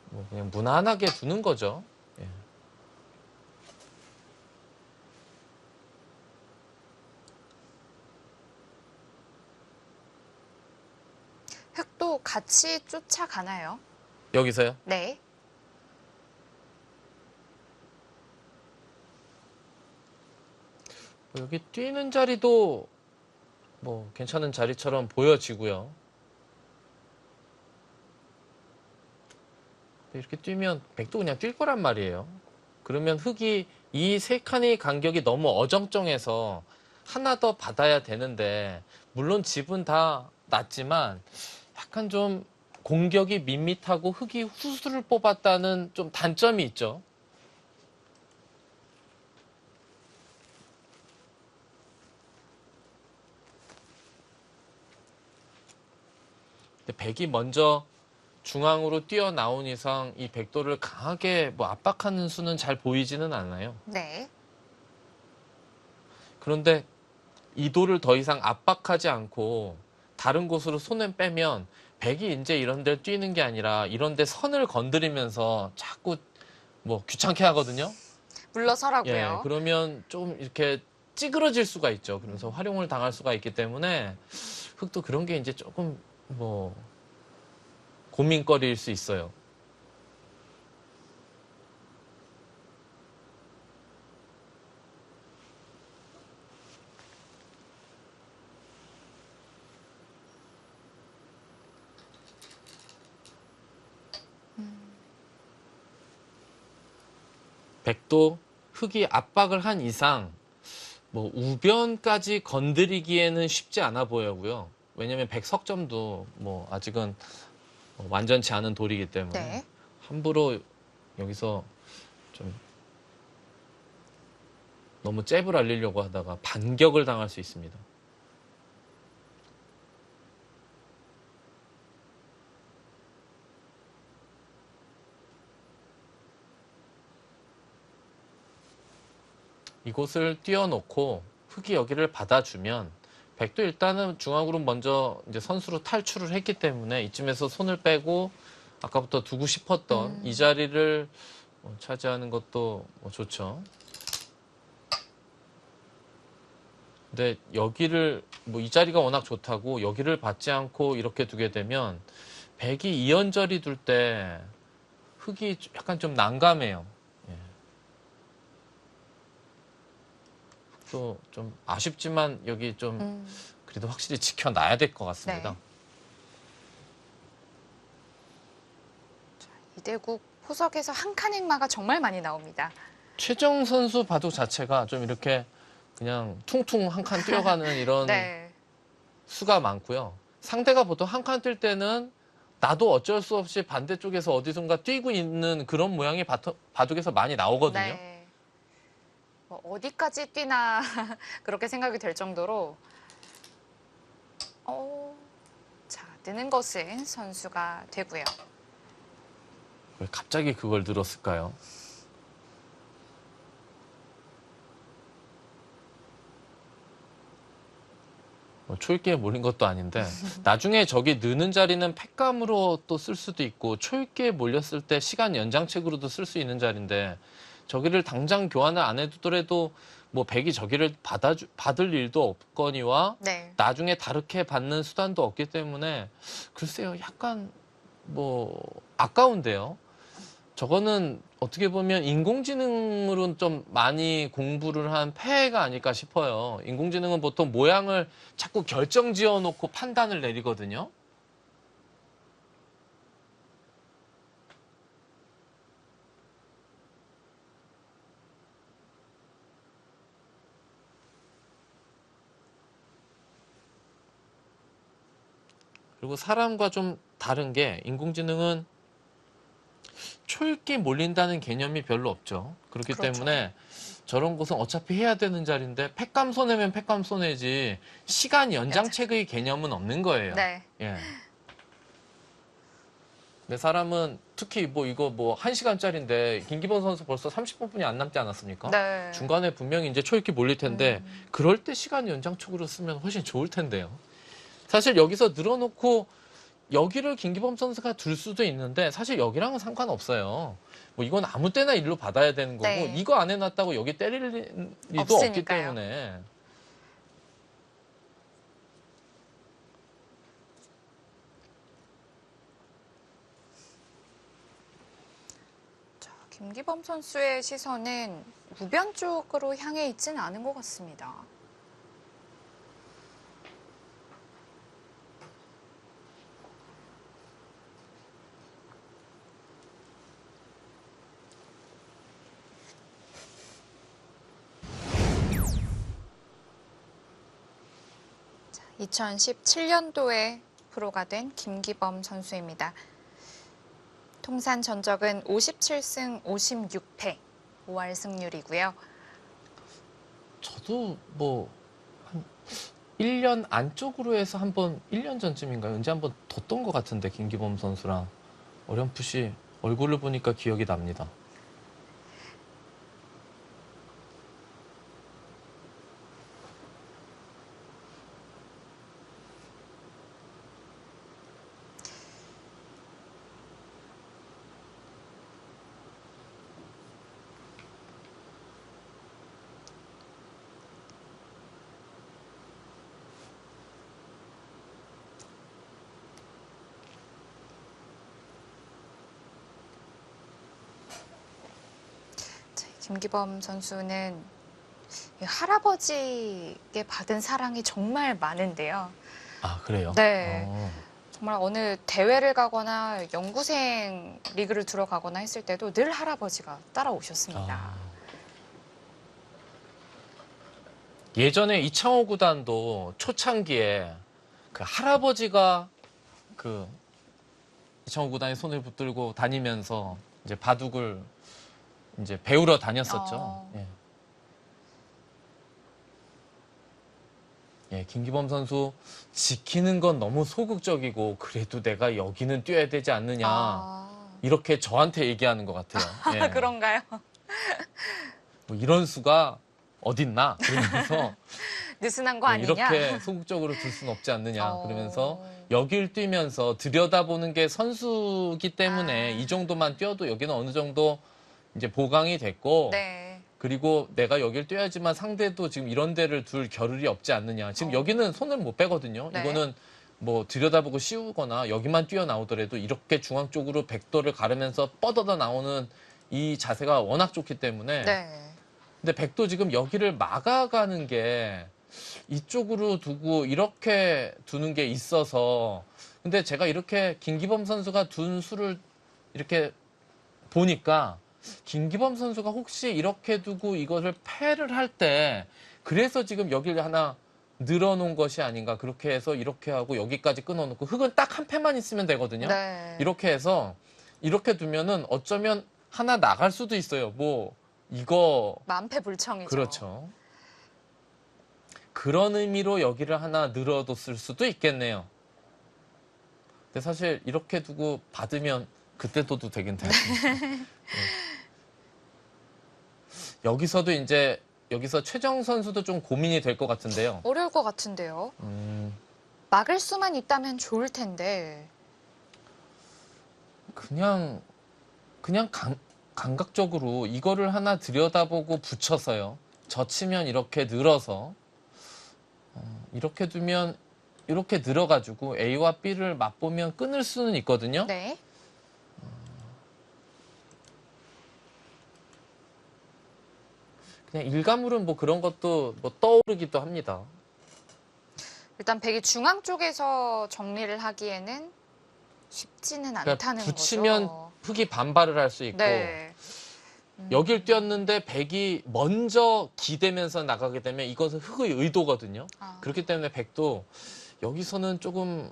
뭐 그냥 무난하게 두는 거죠. 예. 흑도 같이 쫓아가나요? 여기서요. 네. 여기 뛰는 자리도 뭐 괜찮은 자리처럼 보여지고요. 이렇게 뛰면 백도 그냥 뛸 거란 말이에요. 그러면 흑이 이 세 칸의 간격이 너무 어정쩡해서 하나 더 받아야 되는데 물론 집은 다 낮지만 약간 좀 공격이 밋밋하고 흑이 후수를 뽑았다는 좀 단점이 있죠. 근데 백이 먼저 중앙으로 뛰어나온 이상 이 백도를 강하게 뭐 압박하는 수는 잘 보이지는 않아요. 네. 그런데 이 돌을 더 이상 압박하지 않고 다른 곳으로 손을 빼면 백이 이제 이런 데를 뛰는 게 아니라 이런 데 선을 건드리면서 자꾸 뭐 귀찮게 하거든요. 물러서라고요. 예, 그러면 좀 이렇게 찌그러질 수가 있죠. 그러면서 활용을 당할 수가 있기 때문에 흑도 그런 게 이제 조금 뭐 고민거리일 수 있어요. 백도 흑이 압박을 한 이상 뭐 우변까지 건드리기에는 쉽지 않아 보여고요. 왜냐면 백석점도 뭐 아직은 완전치 않은 돌이기 때문에 네. 함부로 여기서 좀 너무 잽을 알리려고 하다가 반격을 당할 수 있습니다. 이곳을 띄워놓고 흑이 여기를 받아주면 백도 일단은 중앙으로 먼저 이제 선수로 탈출을 했기 때문에 이쯤에서 손을 빼고 아까부터 두고 싶었던 이 자리를 차지하는 것도 좋죠. 근데 여기를 이 자리가 워낙 좋다고 여기를 받지 않고 이렇게 두게 되면 백이 이연절이 둘 때 흑이 약간 좀 난감해요. 예. 또 좀 아쉽지만 여기 좀 그래도 확실히 지켜놔야 될 것 같습니다. 네. 이대국 포석에서 한 칸 행마가 정말 많이 나옵니다. 최정 선수 바둑 자체가 좀 이렇게 그냥 퉁퉁 한 칸 뛰어가는 이런 네. 수가 많고요. 상대가 보통 한 칸 뛸 때는 나도 어쩔 수 없이 반대쪽에서 어디선가 뛰고 있는 그런 모양이 바둑에서 많이 나오거든요. 네. 어디까지 뛰나 그렇게 생각이 될 정도로 자, 느는 것은 선수가 되고요. 왜 갑자기 그걸 늘었을까요? 초읽기에 몰린 것도 아닌데 나중에 저기 느는 자리는 팩감으로 또 쓸 수도 있고 초읽기에 몰렸을 때 시간 연장책으로도 쓸 수 있는 자리인데 저기를 당장 교환을 안 해두더라도 백이 저기를 받을 일도 없거니와 네. 나중에 다르게 받는 수단도 없기 때문에 글쎄요 약간 아까운데요. 저거는 어떻게 보면 인공지능으로 좀 많이 공부를 한 폐해가 아닐까 싶어요. 인공지능은 보통 모양을 자꾸 결정 지어놓고 판단을 내리거든요. 그리고 사람과 좀 다른 게 인공지능은 초읽기 몰린다는 개념이 별로 없죠. 그렇기 그렇죠. 때문에 저런 것은 어차피 해야 되는 자리인데 팩감 손해면 팩감 손해지 시간 연장책의 개념은 없는 거예요. 네. 예. 근데 사람은 특히 이거 1시간짜리인데 김기범 선수 벌써 30분뿐이 안 남지 않았습니까? 네. 중간에 분명히 이제 초읽기 몰릴 텐데 그럴 때 시간 연장책으로 쓰면 훨씬 좋을 텐데요. 사실 여기서 늘어놓고 여기를 김기범 선수가 둘 수도 있는데 사실 여기랑은 상관없어요. 이건 아무 때나 일로 받아야 되는 거고 네. 이거 안 해놨다고 여기 때릴 리도 없기 없으니까요. 때문에 자, 김기범 선수의 시선은 우변 쪽으로 향해 있지는 않은 것 같습니다. 자, 2017년도에 프로가 된 김기범 선수입니다. 통산 전적은 57승 56패, 5할 승률이고요. 저도 한 1년 안쪽으로 해서 1년 전쯤인가요? 언제 한번 뒀던 것 같은데 김기범 선수랑 어렴풋이 얼굴을 보니까 기억이 납니다. 김기범 선수는 할아버지에게 받은 사랑이 정말 많은데요. 아, 그래요? 네. 정말 어느 대회를 가거나 연구생 리그를 들어가거나 했을 때도 늘 할아버지가 따라오셨습니다. 예전에 이창호 구단도 초창기에 그 할아버지가 그 이창호 구단의 손을 붙들고 다니면서 이제 바둑을 이제 배우러 다녔었죠. 예, 김기범 선수 지키는 건 너무 소극적이고 그래도 내가 여기는 뛰어야 되지 않느냐 이렇게 저한테 얘기하는 것 같아요. 예. 그런가요? 이런 수가 어딨나 그러면서 느슨한 거 아니냐? 이렇게 소극적으로 둘 수는 없지 않느냐 어. 그러면서 여길 뛰면서 들여다보는 게 선수기 때문에 아. 이 정도만 뛰어도 여기는 어느 정도 이제 보강이 됐고 네. 그리고 내가 여길 뛰어야지만 상대도 지금 이런 데를 둘 겨를이 없지 않느냐. 지금 어. 여기는 손을 못 빼거든요. 네. 이거는 뭐 들여다보고 씌우거나 여기만 뛰어나오더라도 이렇게 중앙 쪽으로 백도를 가르면서 뻗어다 나오는 이 자세가 워낙 좋기 때문에 네. 근데 백도 지금 여기를 막아가는 게 이쪽으로 두고 이렇게 두는 게 있어서 근데 제가 이렇게 김기범 선수가 둔 수를 이렇게 보니까 김기범 선수가 혹시 이렇게 두고 이것을 패를 할 때 그래서 지금 여기를 하나 늘어놓은 것이 아닌가 그렇게 해서 이렇게 하고 여기까지 끊어놓고 흙은 딱 한 패만 있으면 되거든요. 네. 이렇게 해서 이렇게 두면은 어쩌면 하나 나갈 수도 있어요. 뭐 이거 만패불청이죠. 그렇죠. 그런 의미로 여기를 하나 늘어뒀을 수도 있겠네요. 근데 사실 이렇게 두고 받으면 그때 둬도 되긴 되는데. 여기서도 이제 여기서 최정 선수도 좀 고민이 될 것 같은데요. 어려울 것 같은데요. 막을 수만 있다면 좋을 텐데. 그냥 감각적으로 이거를 하나 들여다보고 붙여서요. 젖히면 이렇게 늘어서 이렇게 두면 이렇게 늘어가지고 A와 B를 맛보면 끊을 수는 있거든요. 네. 그냥 일감으로는 뭐 그런 것도 뭐 떠오르기도 합니다. 일단 백이 중앙 쪽에서 정리를 하기에는 쉽지는 그러니까 않다는 붙이면 거죠. 흙이 반발을 할 수 있고 네. 여길 뛰었는데 백이 먼저 기대면서 나가게 되면 이것은 흙의 의도거든요. 아. 그렇기 때문에 백도 여기서는 조금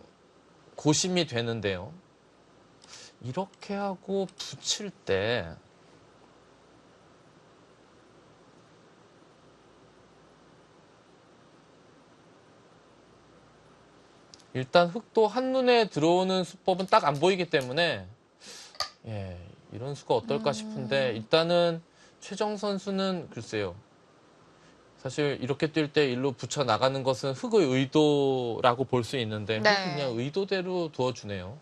고심이 되는데요. 이렇게 하고 붙일 때 일단 흙도 한눈에 들어오는 수법은 딱 안 보이기 때문에 예, 이런 수가 어떨까 싶은데 일단은 최정 선수는 글쎄요. 사실 이렇게 뛸 때 일로 붙여 나가는 것은 흙의 의도라고 볼 수 있는데 네. 흙이 그냥 의도대로 두어주네요.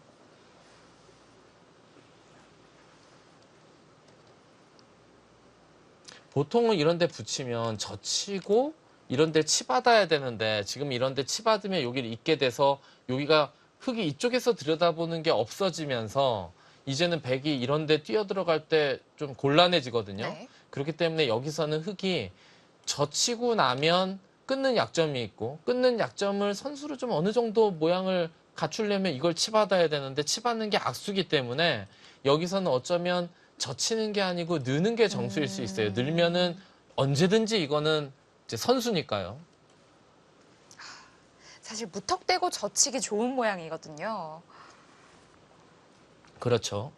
보통은 이런 데 붙이면 젖히고 이런 데 치받아야 되는데 지금 이런 데 치받으면 여기를 있게 돼서 여기가 흙이 이쪽에서 들여다보는 게 없어지면서 이제는 백이 이런 데 뛰어들어갈 때 좀 곤란해지거든요. 네. 그렇기 때문에 여기서는 흙이 젖히고 나면 끊는 약점이 있고 끊는 약점을 선수로 좀 어느 정도 모양을 갖추려면 이걸 치받아야 되는데 치받는 게 악수기 때문에 여기서는 어쩌면 젖히는 게 아니고 느는 게 정수일 수 있어요. 늘면은 언제든지 이거는 이제 선수니까요. 사실 무턱대고 젖히기 좋은 모양이거든요. 그렇죠.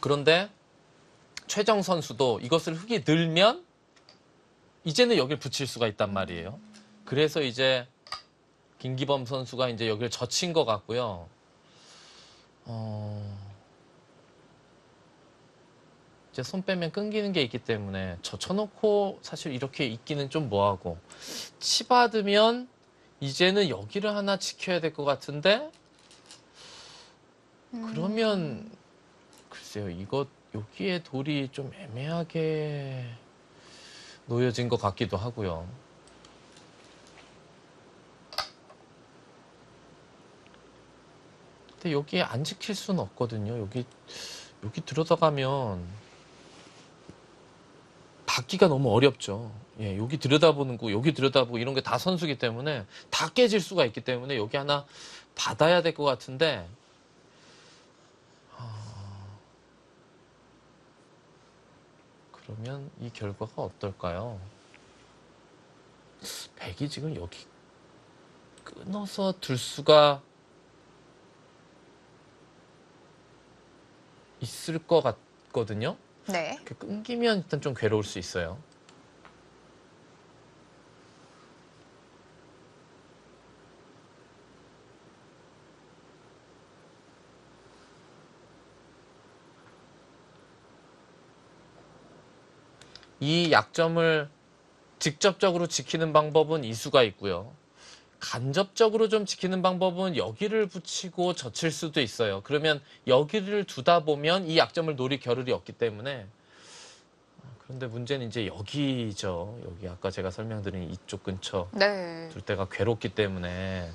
그런데 최정 선수도 이것을 흙이 늘면 이제는 여길 붙일 수가 있단 말이에요. 그래서 이제 김기범 선수가 이제 여기를 젖힌 것 같고요. 이제 손 빼면 끊기는 게 있기 때문에 젖혀놓고 사실 이렇게 있기는 좀 뭐하고 치받으면 이제는 여기를 하나 지켜야 될 것 같은데 그러면 글쎄요 이거 여기에 돌이 좀 애매하게 놓여진 것 같기도 하고요. 근데 여기에 안 지킬 수는 없거든요. 여기 들어가면 받기가 너무 어렵죠. 예, 여기 들여다보는 거, 여기 들여다보고 이런 게 다 선수기 때문에 다 깨질 수가 있기 때문에 여기 하나 받아야 될 것 같은데 그러면 이 결과가 어떨까요? 백이 지금 여기 끊어서 둘 수가 있을 것 같거든요. 네. 이렇게 끊기면 일단 좀 괴로울 수 있어요. 이 약점을 직접적으로 지키는 방법은 이수가 있고요. 간접적으로 좀 지키는 방법은 여기를 붙이고 젖힐 수도 있어요. 그러면 여기를 두다 보면 이 약점을 노릴 겨를이 없기 때문에. 그런데 문제는 이제 여기죠. 여기 아까 제가 설명드린 이쪽 근처 네. 둘 때가 괴롭기 때문에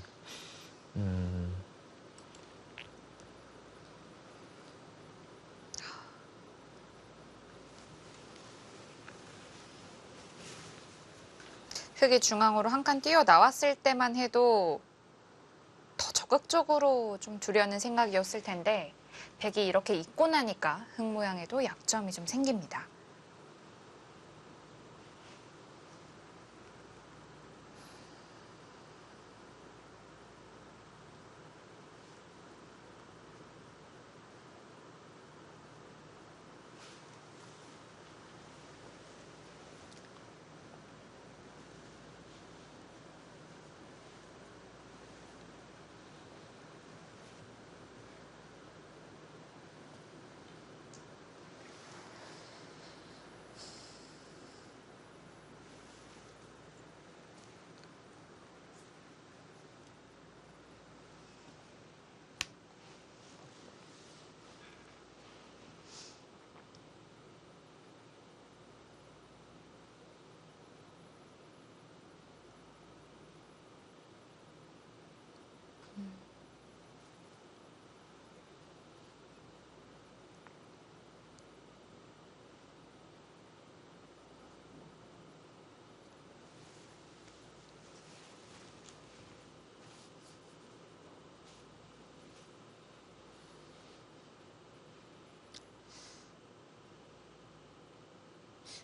흙이 중앙으로 한 칸 뛰어 나왔을 때만 해도 더 적극적으로 좀 두려는 생각이었을 텐데 백이 이렇게 있고 나니까 흙 모양에도 약점이 좀 생깁니다.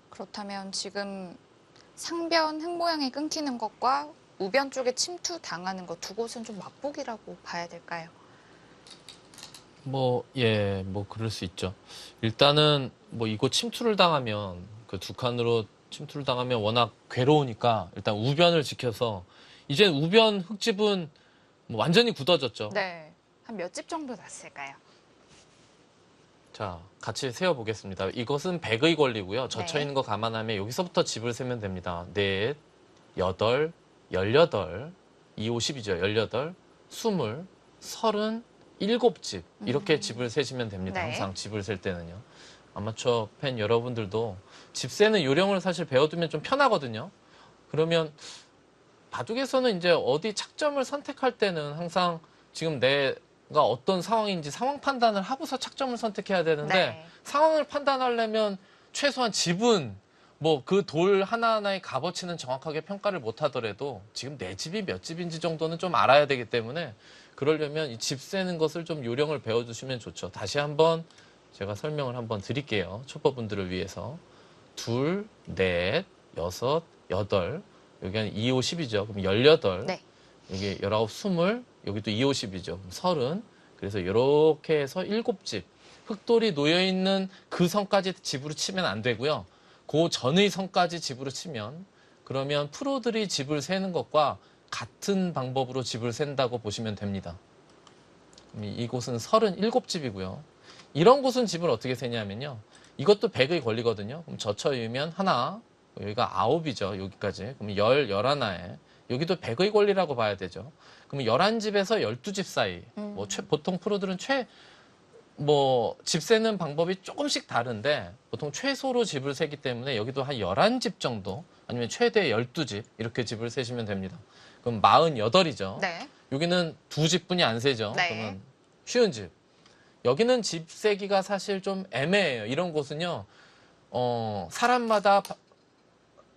그렇다면 지금 상변 흙 모양이 끊기는 것과 우변 쪽에 침투 당하는 것 두 곳은 좀 맞보기라고 봐야 될까요? 뭐 그럴 수 있죠. 일단은 뭐 이곳 침투를 당하면 그 두 칸으로 침투를 당하면 워낙 괴로우니까 일단 우변을 지켜서 이제 우변 흙집은 뭐 완전히 굳어졌죠. 네. 한 몇 집 정도 났을까요? 자, 같이 세어보겠습니다. 이것은 100의 권리고요. 젖혀 네. 있는 거 감안하면 여기서부터 집을 세면 됩니다. 넷, 여덟, 18, 2, 50이죠. 18, 20, 37집. 이렇게 집을 세시면 됩니다. 네. 항상 집을 셀 때는요. 아마추어 팬 여러분들도 집 세는 요령을 사실 배워두면 좀 편하거든요. 그러면 바둑에서는 이제 어디 착점을 선택할 때는 항상 지금 내가 어떤 상황인지 상황 판단을 하고서 착점을 선택해야 되는데 네. 상황을 판단하려면 최소한 집은 뭐 그 돌 하나하나의 값어치는 정확하게 평가를 못 하더라도 지금 내 집이 몇 집인지 정도는 좀 알아야 되기 때문에 그러려면 이 집 세는 것을 좀 요령을 배워주시면 좋죠. 다시 한번 제가 설명을 한번 드릴게요. 초보분들을 위해서. 둘, 넷, 여섯, 여덟. 여기 한 2, 5, 10이죠. 그럼 18. 네. 여기 19, 20. 여기도 2, 5, 10이죠. 그럼 30. 그래서 이렇게 해서 7집. 흙돌이 놓여있는 그 선까지 집으로 치면 안 되고요. 그 전의 선까지 집으로 치면 그러면 프로들이 집을 세는 것과 같은 방법으로 집을 센다고 보시면 됩니다. 이곳은 37집이고요. 이런 곳은 집을 어떻게 세냐면요. 이것도 100의 권리거든요. 그럼 젖혀이면 하나, 여기가 9이죠. 여기까지. 그럼 11에 여기도 100의 권리라고 봐야 되죠. 그럼 11집에서 12집 사이. 뭐 보통 프로들은 집 세는 방법이 조금씩 다른데 보통 최소로 집을 세기 때문에 여기도 한 11집 정도 아니면 최대 12집 이렇게 집을 세시면 됩니다. 그럼 48이죠. 네. 여기는 2집뿐이 안 세죠. 네. 그러면 쉬운 집. 여기는 집 세기가 사실 좀 애매해요. 이런 곳은요. 사람마다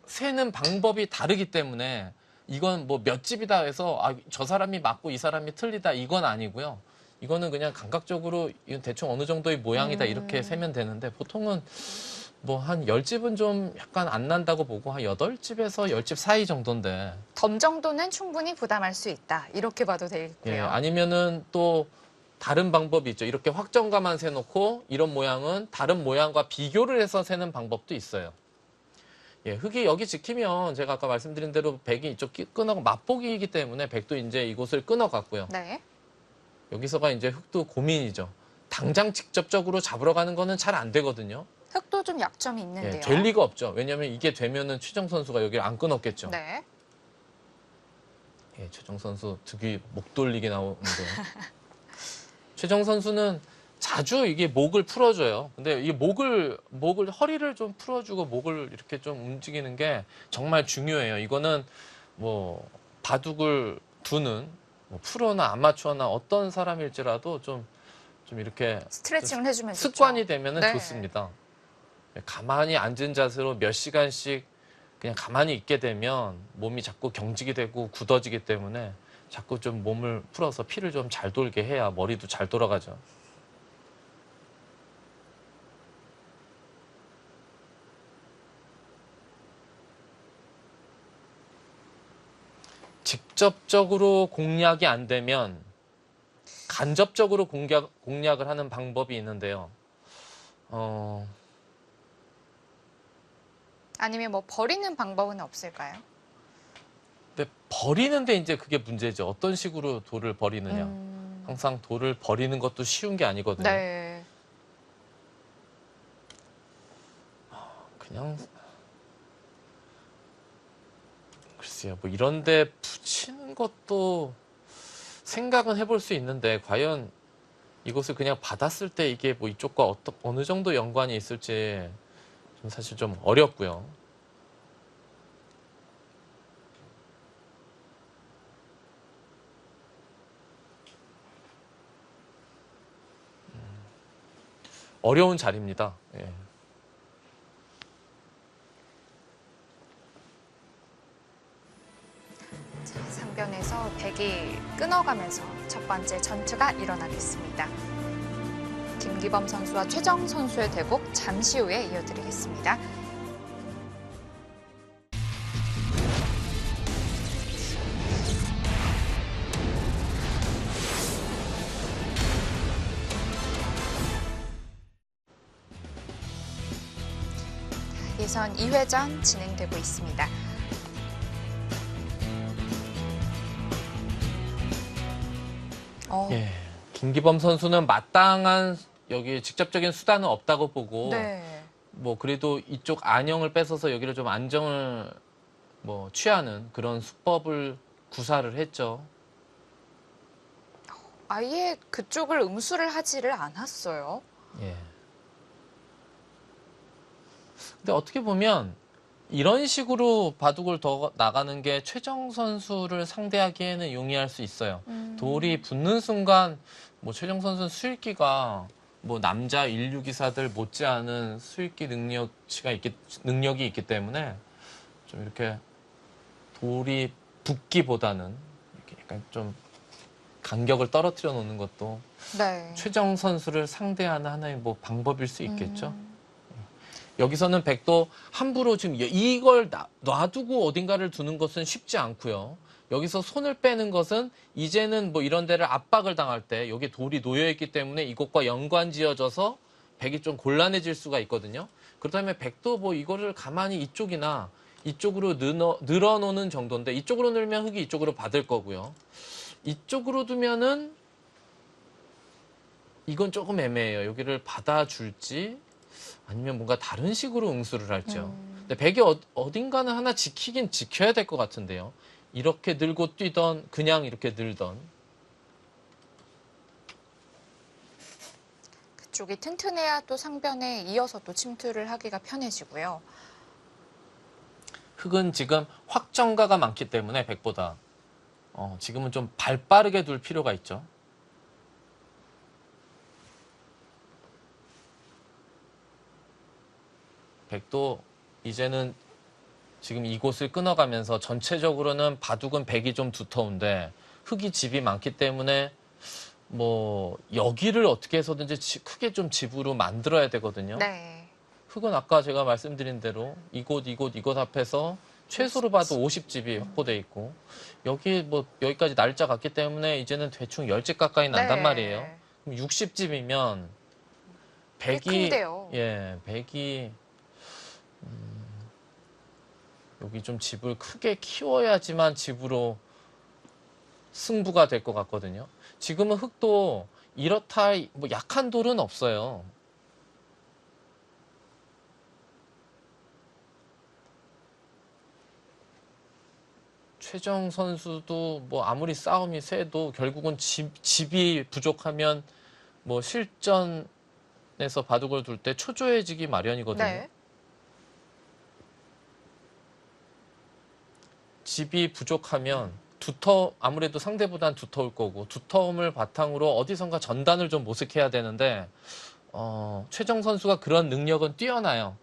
세는 방법이 다르기 때문에 이건 뭐 몇 집이다 해서 저 사람이 맞고 이 사람이 틀리다 이건 아니고요. 이거는 그냥 감각적으로 이건 대충 어느 정도의 모양이다 이렇게 세면 되는데 보통은 뭐 한 10집은 좀 약간 안 난다고 보고 한 8집에서 10집 사이 정도인데 덤 정도는 충분히 부담할 수 있다. 이렇게 봐도 되고요. 예, 아니면은 또 다른 방법이 있죠. 이렇게 확정가만 세놓고 이런 모양은 다른 모양과 비교를 해서 세는 방법도 있어요. 예, 흙이 여기 지키면 제가 아까 말씀드린 대로 백이 이쪽 끊어고 맛보기이기 때문에 백도 이제 이곳을 끊어갔고요. 네. 여기서가 이제 흙도 고민이죠. 당장 직접적으로 잡으러 가는 거는 잘 안 되거든요. 흙도 여기도 좀 약점이 있는데요. 예, 될 리가 없죠. 왜냐하면 이게 되면은 최정 선수가 여기를 안 끊었겠죠. 네. 예, 최정 선수 득이 목 돌리게 나오는데 최정 선수는 자주 이게 목을 풀어줘요. 근데 이 목을 허리를 좀 풀어주고 목을 이렇게 좀 움직이는 게 정말 중요해요. 이거는 뭐 바둑을 두는 뭐 프로나 아마추어나 어떤 사람일지라도 좀 이렇게 스트레칭을 해주면 좋죠. 습관이 되면은 네. 좋습니다. 가만히 앉은 자세로 몇 시간씩 그냥 가만히 있게 되면 몸이 자꾸 경직이 되고 굳어지기 때문에 자꾸 좀 몸을 풀어서 피를 좀 잘 돌게 해야 머리도 잘 돌아가죠. 직접적으로 공략이 안 되면 간접적으로 공략을 하는 방법이 있는데요. 아니면 뭐 버리는 방법은 없을까요? 근데 버리는데 이제 그게 문제죠. 어떤 식으로 돌을 버리느냐. 항상 돌을 버리는 것도 쉬운 게 아니거든요. 네. 그냥 글쎄요. 뭐 이런데 붙이는 것도 생각은 해볼 수 있는데 과연 이것을 그냥 받았을 때 이게 뭐 이쪽과 어느 정도 연관이 있을지 좀 사실 좀 어렵고요. 어려운 자리입니다. 예. 자, 상변에서 백이 끊어가면서 첫 번째 전투가 일어나겠습니다. 김기범 선수와 최정 선수의 대국 잠시 후에 이어드리겠습니다. 예선 2회전 진행되고 있습니다. 예. 김기범 선수는 마땅한 여기 직접적인 수단은 없다고 보고 네. 뭐 그래도 이쪽 안영을 뺏어서 여기를 좀 안정을 뭐 취하는 그런 수법을 구사를 했죠. 아예 그쪽을 응수를 하지를 않았어요. 예. 근데 어떻게 보면 이런 식으로 바둑을 더 나가는 게 최정 선수를 상대하기에는 용이할 수 있어요. 돌이 붙는 순간 뭐 최정 선수는 수익기가 뭐 남자 인류 기사들 못지않은 수익기 능력이 있기 때문에 좀 이렇게 돌이 붙기보다는 이렇게 약간 좀 간격을 떨어뜨려 놓는 것도 네. 최정 선수를 상대하는 하나의 뭐 방법일 수 있겠죠. 여기서는 백도 함부로 지금 이걸 놔두고 어딘가를 두는 것은 쉽지 않고요. 여기서 손을 빼는 것은 이제는 뭐 이런 데를 압박을 당할 때 여기 돌이 놓여있기 때문에 이것과 연관지어져서 백이 좀 곤란해질 수가 있거든요. 그렇다면 백도 뭐 이거를 가만히 이쪽이나 이쪽으로 늘어놓는 정도인데 이쪽으로 늘면 흙이 이쪽으로 받을 거고요. 이쪽으로 두면은 이건 조금 애매해요. 여기를 받아줄지 아니면 뭔가 다른 식으로 응수를 할지요. 근데 백이 어딘가는 하나 지키긴 지켜야 될 것 같은데요. 이렇게 늘고 뛰던 그냥 이렇게 늘던. 그쪽이 튼튼해야 또 상변에 이어서 또 침투를 하기가 편해지고요. 흙은 지금 확정가가 많기 때문에 백보다 지금은 좀 발빠르게 둘 필요가 있죠. 백도 이제는 지금 이곳을 끊어가면서 전체적으로는 바둑은 백이 좀 두터운데 흙이 집이 많기 때문에 뭐 여기를 어떻게 해서든지 크게 좀 집으로 만들어야 되거든요. 네. 흙은 아까 제가 말씀드린 대로 이곳 합해서 최소로 봐도 50집이 확보돼 있고 여기 뭐 여기까지 날짜 갔기 때문에 이제는 대충 10집 가까이 난단 네. 말이에요. 그럼 60집이면 꽤 큰데요. 백이 여기 좀 집을 크게 키워야지만 집으로 승부가 될 것 같거든요. 지금은 흙도 이렇다 뭐 약한 돌은 없어요. 최정 선수도 뭐 아무리 싸움이 세도 결국은 집이 부족하면 뭐 실전에서 바둑을 둘 때 초조해지기 마련이거든요. 네. 집이 부족하면 아무래도 상대보단 두터울 거고 두터움을 바탕으로 어디선가 전단을 좀 모색해야 되는데 최정 선수가 그런 능력은 뛰어나요.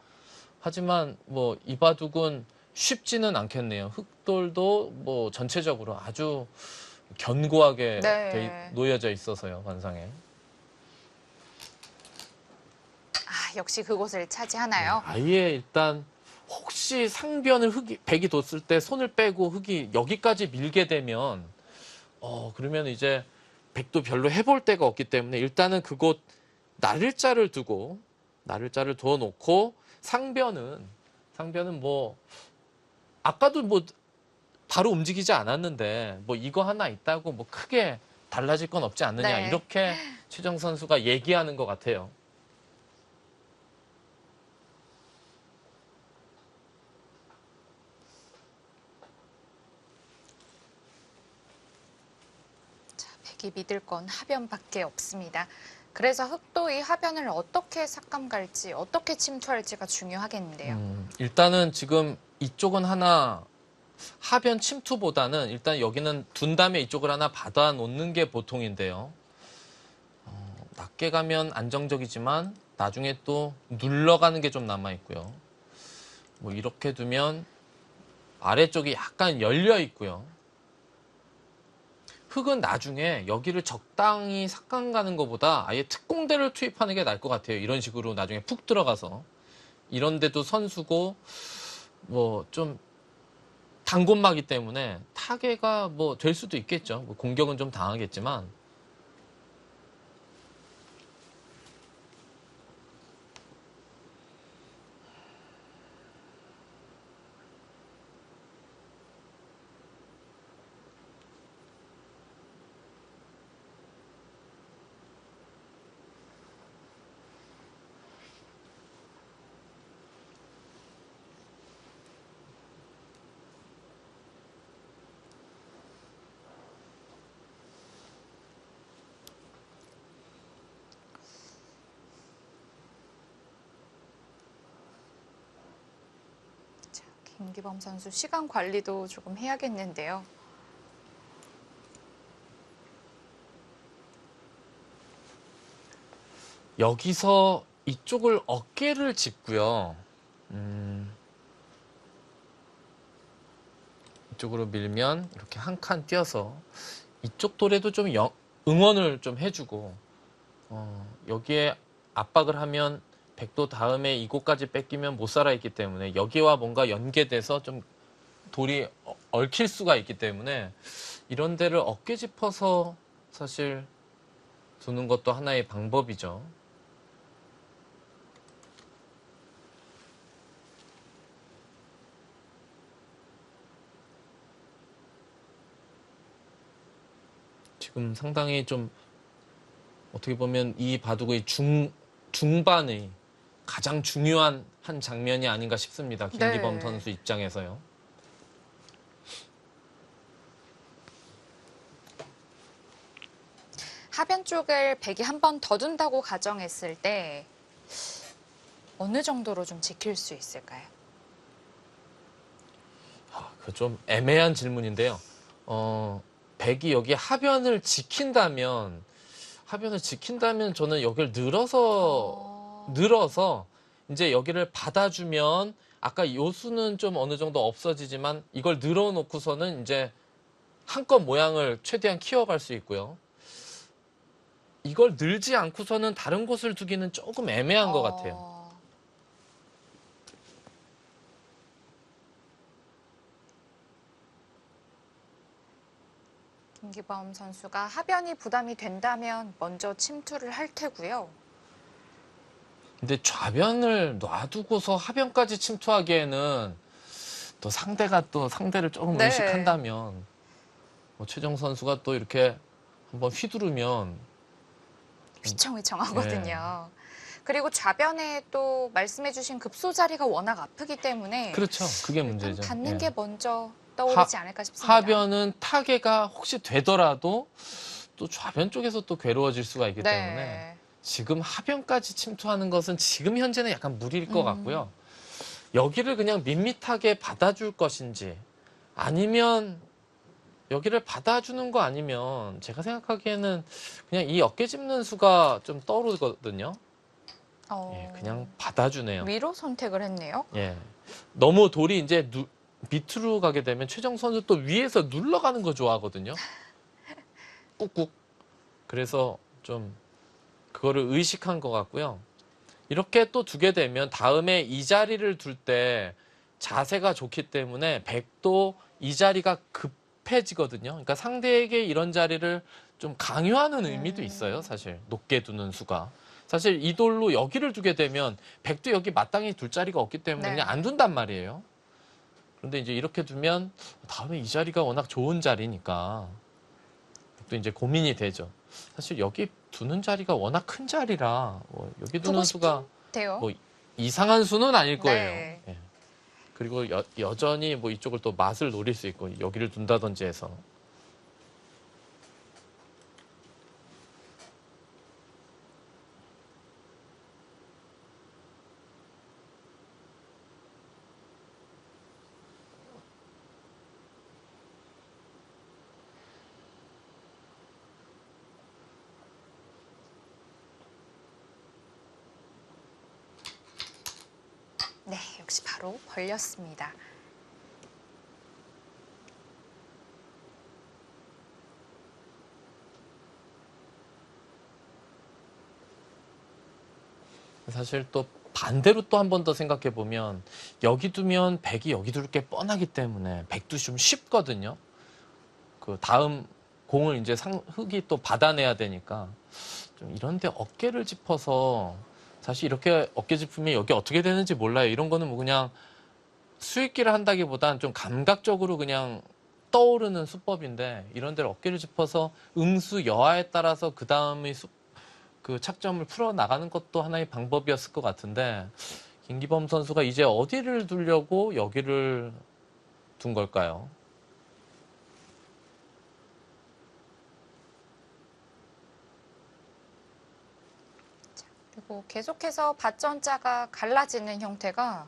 하지만 뭐 이 바둑은 쉽지는 않겠네요. 흑돌도 뭐 전체적으로 아주 견고하게 네. 놓여져 있어서요, 관상에. 아, 역시 그곳을 차지하나요? 아예 일단 혹시 상변을 백이 뒀을 때 손을 빼고 흑이 여기까지 밀게 되면 그러면 이제 백도 별로 해볼 데가 없기 때문에 일단은 그곳 나를자를 두어놓고 상변은 뭐 아까도 뭐 바로 움직이지 않았는데 뭐 이거 하나 있다고 뭐 크게 달라질 건 없지 않느냐 네. 이렇게 최정 선수가 얘기하는 것 같아요. 자, 백이 믿을 건 하변밖에 없습니다. 그래서 흑도 이 하변을 어떻게 삭감 갈지, 어떻게 침투할지가 중요하겠는데요. 일단은 지금 이쪽은 하나 하변 침투보다는 일단 여기는 둔 다음에 이쪽을 하나 받아 놓는 게 보통인데요. 낮게 가면 안정적이지만 나중에 또 눌러가는 게 좀 남아 있고요. 뭐 이렇게 두면 아래쪽이 약간 열려 있고요. 흑은 나중에 여기를 적당히 삭감 가는 것보다 아예 특공대를 투입하는 게 나을 것 같아요. 이런 식으로 나중에 푹 들어가서. 이런데도 선수고 뭐 좀 단골마기 때문에 타개가 뭐 될 수도 있겠죠. 뭐 공격은 좀 당하겠지만. 자, 김기범 선수 시간 관리도 조금 해야겠는데요. 여기서 이쪽을 어깨를 짚고요. 이쪽으로 밀면 이렇게 한 칸 띄어서 이쪽 돌에도 좀 응원을 좀 해주고 여기에 압박을 하면 백도 다음에 이곳까지 뺏기면 못 살아있기 때문에 여기와 뭔가 연계돼서 좀 돌이 얽힐 수가 있기 때문에 이런 데를 어깨 짚어서 사실 두는 것도 하나의 방법이죠. 지금 상당히 좀 어떻게 보면 이 바둑의 중반의 가장 중요한 한 장면이 아닌가 싶습니다. 김기범 네. 선수 입장에서요. 하변 쪽을 백이 한 번 더 둔다고 가정했을 때 어느 정도로 좀 지킬 수 있을까요? 그 좀 애매한 질문인데요. 백이 여기 하변을 지킨다면 저는 여기를 늘어서 이제 여기를 받아주면 아까 요수는 좀 어느 정도 없어지지만 이걸 늘어놓고서는 이제 한껏 모양을 최대한 키워갈 수 있고요. 이걸 늘지 않고서는 다른 곳을 두기는 조금 애매한 것 같아요. 김기범 선수가 하변이 부담이 된다면 먼저 침투를 할 테고요. 근데 좌변을 놔두고서 하변까지 침투하기에는 또 상대가 또 상대를 조금 네. 의식한다면 뭐 최정 선수가 또 이렇게 한번 휘두르면 휘청휘청하거든요. 그리고 좌변에 또 말씀해주신 급소 자리가 워낙 아프기 때문에 그렇죠. 그게 일단 문제죠. 닿는 예. 게 먼저 떠오르지 않을까 싶습니다. 하변은 타개가 혹시 되더라도 또 좌변 쪽에서 또 괴로워질 수가 있기 때문에 네. 지금 하변까지 침투하는 것은 지금 현재는 약간 무리일 것 같고요. 여기를 그냥 밋밋하게 받아줄 것인지 아니면 여기를 받아주는 거 아니면 제가 생각하기에는 그냥 이 어깨 짚는 수가 좀 떠오르거든요. 예, 그냥 받아주네요. 위로 선택을 했네요. 예. 너무 돌이 이제 밑으로 가게 되면 최정 선수 또 위에서 눌러가는 거 좋아하거든요. 꾹꾹. 그래서 좀 그거를 의식한 것 같고요. 이렇게 또 두게 되면 다음에 이 자리를 둘 때 자세가 좋기 때문에 백도 이 자리가 급해지거든요. 그러니까 상대에게 이런 자리를 좀 강요하는 의미도 있어요. 사실 높게 두는 수가. 사실 이 돌로 여기를 두게 되면 백도 여기 마땅히 둘 자리가 없기 때문에 네. 그냥 안 둔단 말이에요. 그런데 이제 이렇게 두면 다음에 이 자리가 워낙 좋은 자리니까 또 이제 고민이 되죠. 사실 여기 두는 자리가 워낙 큰 자리라 여기 두는 수가 돼요. 뭐 이상한 수는 아닐 거예요. 네. 예. 그리고 여전히 뭐 이쪽을 또 맛을 노릴 수 있고 여기를 둔다든지 해서 네, 역시 바로 벌렸습니다. 사실 또 반대로 또 한 번 더 생각해 보면 여기 두면 백이 여기 둘 게 뻔하기 때문에 백도 좀 쉽거든요. 그 다음 공을 이제 흙이 또 받아내야 되니까 좀 이런데 어깨를 짚어서 사실 이렇게 어깨 짚으면 여기 어떻게 되는지 몰라요. 이런 거는 뭐 그냥 수익기를 한다기보단 좀 감각적으로 그냥 떠오르는 수법인데 이런 데를 어깨를 짚어서 음수 여하에 따라서 그 다음의 그 착점을 풀어 나가는 것도 하나의 방법이었을 것 같은데 김기범 선수가 이제 어디를 두려고 여기를 둔 걸까요? 그리고 계속해서 밭전자가 갈라지는 형태가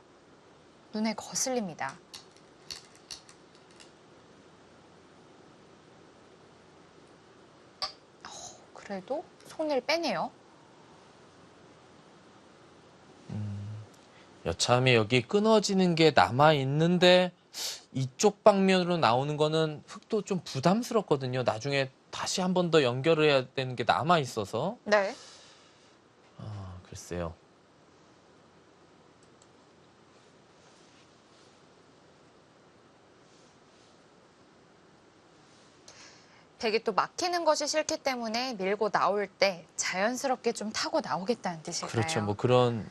눈에 거슬립니다. 그래도 손을 빼네요. 여참에 여기 끊어지는 게 남아 있는데 이쪽 방면으로 나오는 거는 흙도 좀 부담스럽거든요. 나중에 다시 한 번 더 연결을 해야 되는 게 남아 있어서 네. 글쎄요. 백이 또 막히는 것이 싫기 때문에 밀고 나올 때 자연스럽게 좀 타고 나오겠다는 뜻일까요? 그렇죠. 뭐 그런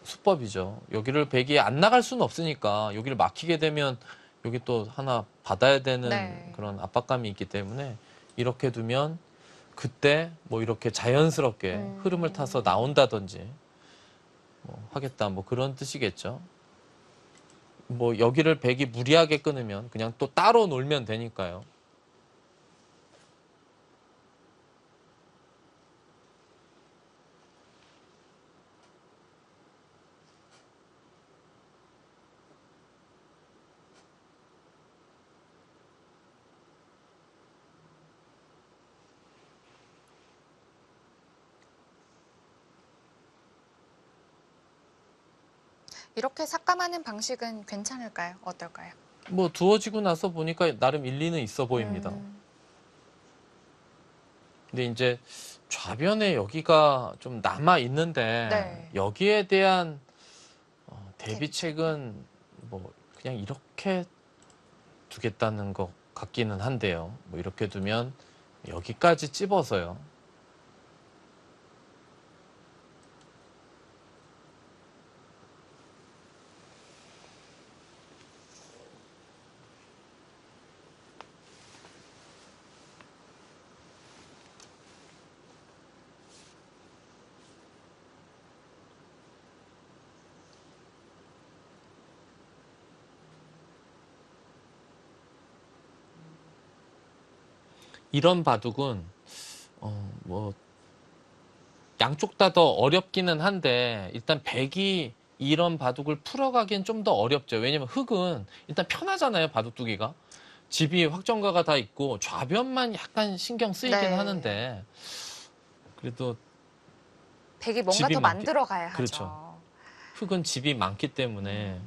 수법이죠. 여기를 백이 안 나갈 수는 없으니까 여기를 막히게 되면 여기 또 하나 받아야 되는 네. 그런 압박감이 있기 때문에 이렇게 두면 그때 뭐 이렇게 자연스럽게 흐름을 타서 나온다든지 뭐 하겠다 뭐 그런 뜻이겠죠. 뭐 여기를 백이 무리하게 끊으면 그냥 또 따로 놀면 되니까요. 이렇게 삭감하는 방식은 괜찮을까요? 어떨까요? 뭐 두어지고 나서 보니까 나름 일리는 있어 보입니다. 근데 이제 좌변에 여기가 좀 남아 있는데 네. 여기에 대한 대비책은 뭐 그냥 이렇게 두겠다는 것 같기는 한데요. 뭐 이렇게 두면 여기까지 찝어서요. 이런 바둑은 뭐 양쪽 다 더 어렵기는 한데 일단 백이 이런 바둑을 풀어가기엔 좀 더 어렵죠. 왜냐면 흑은 일단 편하잖아요. 바둑 두기가. 집이 확정가가 다 있고 좌변만 약간 신경 쓰이긴 네. 하는데 그래도 백이 뭔가 집이 더 많기- 만들어 가야 하죠. 그렇죠. 흑은 집이 많기 때문에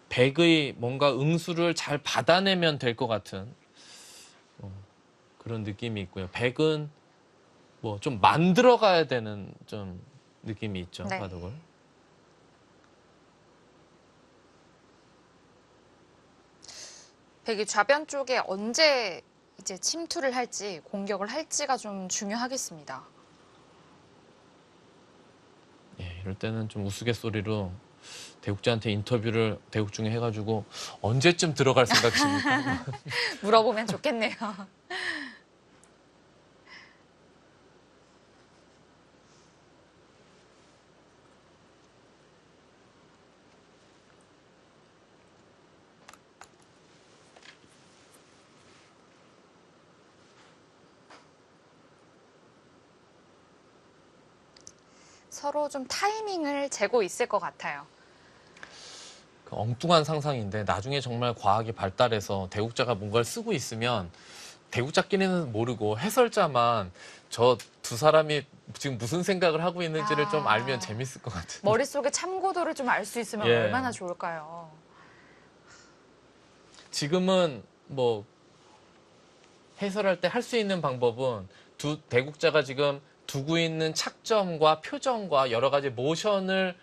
백의 뭔가 응수를 잘 받아내면 될 것 같은 그런 느낌이 있고요. 백은 뭐 좀 만들어 가야 되는 좀 느낌이 있죠. 네. 바둑을. 백이 좌변 쪽에 언제 이제 침투를 할지 공격을 할지가 좀 중요하겠습니다. 예, 이럴 때는 좀 우스갯소리로 대국자한테 인터뷰를 대국 중에 해가지고 언제쯤 들어갈 생각이십니까? 물어보면 좋겠네요. 서로 좀 타이밍을 재고 있을 것 같아요. 그 엉뚱한 상상인데 나중에 정말 과학이 발달해서 대국자가 뭔가를 쓰고 있으면 대국자끼리는 모르고 해설자만 저 두 사람이 지금 무슨 생각을 하고 있는지를 좀 알면 재밌을 것 같은데. 머릿속에 참고도를 좀 알 수 있으면 예. 얼마나 좋을까요? 지금은 뭐 해설할 때 할 수 있는 방법은 두 대국자가 지금 두고 있는 착점과 표정과 여러 가지 모션을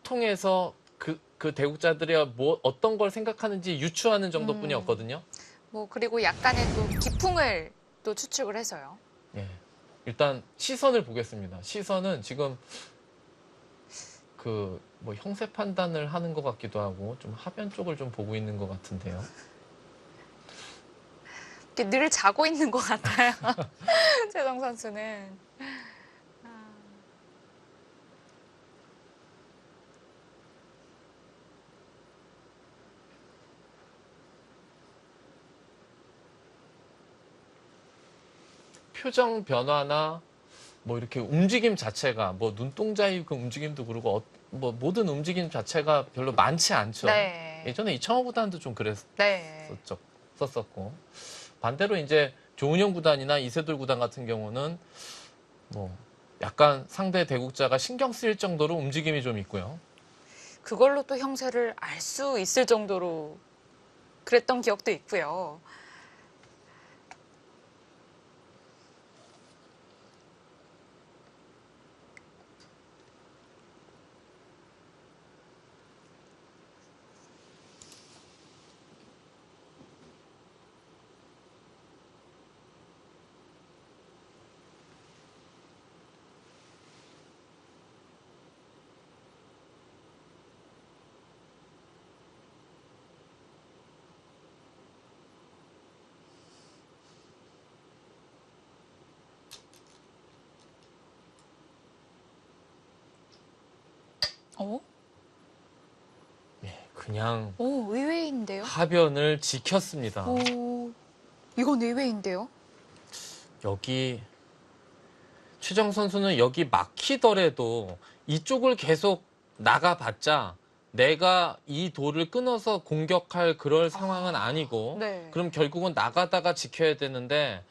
통해서 그 대국자들이 뭐 어떤 걸 생각하는지 유추하는 정도뿐이었거든요. 뭐 그리고 약간의 또 기풍을 또 추측을 해서요. 예. 일단 시선을 보겠습니다. 시선은 지금 그 뭐 형세 판단을 하는 것 같기도 하고 좀 하변 쪽을 좀 보고 있는 것 같은데요. 이렇게 늘 자고 있는 것 같아요. 최정 선수는. 표정 변화나 뭐 이렇게 움직임 자체가 뭐 눈동자의 그 움직임도 그러고 뭐 모든 움직임 자체가 별로 많지 않죠. 네. 예전에 이창호 구단도 좀 네. 그랬었고 반대로 이제 조은영 구단이나 이세돌 구단 같은 경우는 뭐 약간 상대 대국자가 신경 쓰일 정도로 움직임이 좀 있고요. 그걸로 또 형세를 알 수 있을 정도로 그랬던 기억도 있고요. 어? 그냥 오, 의외인데요? 하변을 지켰습니다. 오, 이건 의외인데요? 여기 최정 선수는 여기 막히더라도 이쪽을 계속 나가봤자 내가 이 돌을 끊어서 공격할 그럴 상황은 아니고 네. 그럼 결국은 나가다가 지켜야 되는데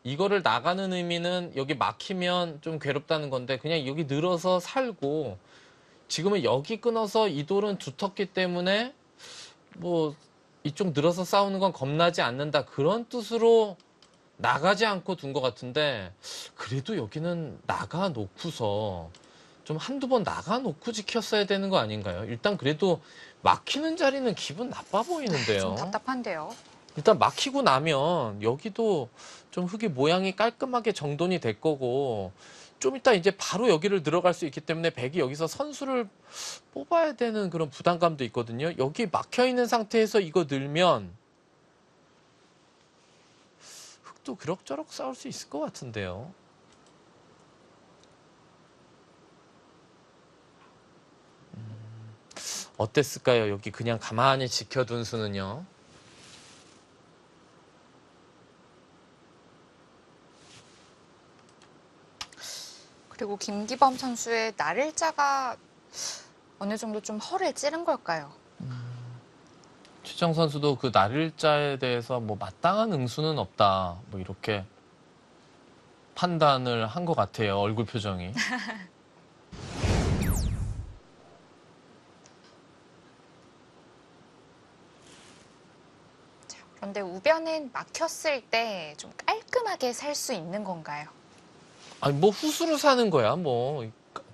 이거를 나가는 의미는 여기 막히면 좀 괴롭다는 건데 그냥 여기 늘어서 살고 지금은 여기 끊어서 이 돌은 두텁기 때문에 뭐 이쪽 늘어서 싸우는 건 겁나지 않는다 그런 뜻으로 나가지 않고 둔 것 같은데 그래도 여기는 나가 놓고서 좀 한두 번 나가 놓고 지켰어야 되는 거 아닌가요? 일단 그래도 막히는 자리는 기분 나빠 보이는데요. 좀 답답한데요. 일단 막히고 나면 여기도 좀 흙이 모양이 깔끔하게 정돈이 될 거고 좀 이따 이제 바로 여기를 들어갈 수 있기 때문에 백이 여기서 선수를 뽑아야 되는 그런 부담감도 있거든요. 여기 막혀 있는 상태에서 이거 늘면 흙도 그럭저럭 싸울 수 있을 것 같은데요. 어땠을까요? 여기 그냥 가만히 지켜둔 수는요. 그리고 김기범 선수의 날일자가 어느 정도 좀 허를 찌른 걸까요? 최정 선수도 그 날일자에 대해서 뭐 마땅한 응수는 없다. 뭐 이렇게 판단을 한 것 같아요. 얼굴 표정이. 그런데 우변은 막혔을 때 좀 깔끔하게 살 수 있는 건가요? 아니 뭐 후수로 사는 거야. 뭐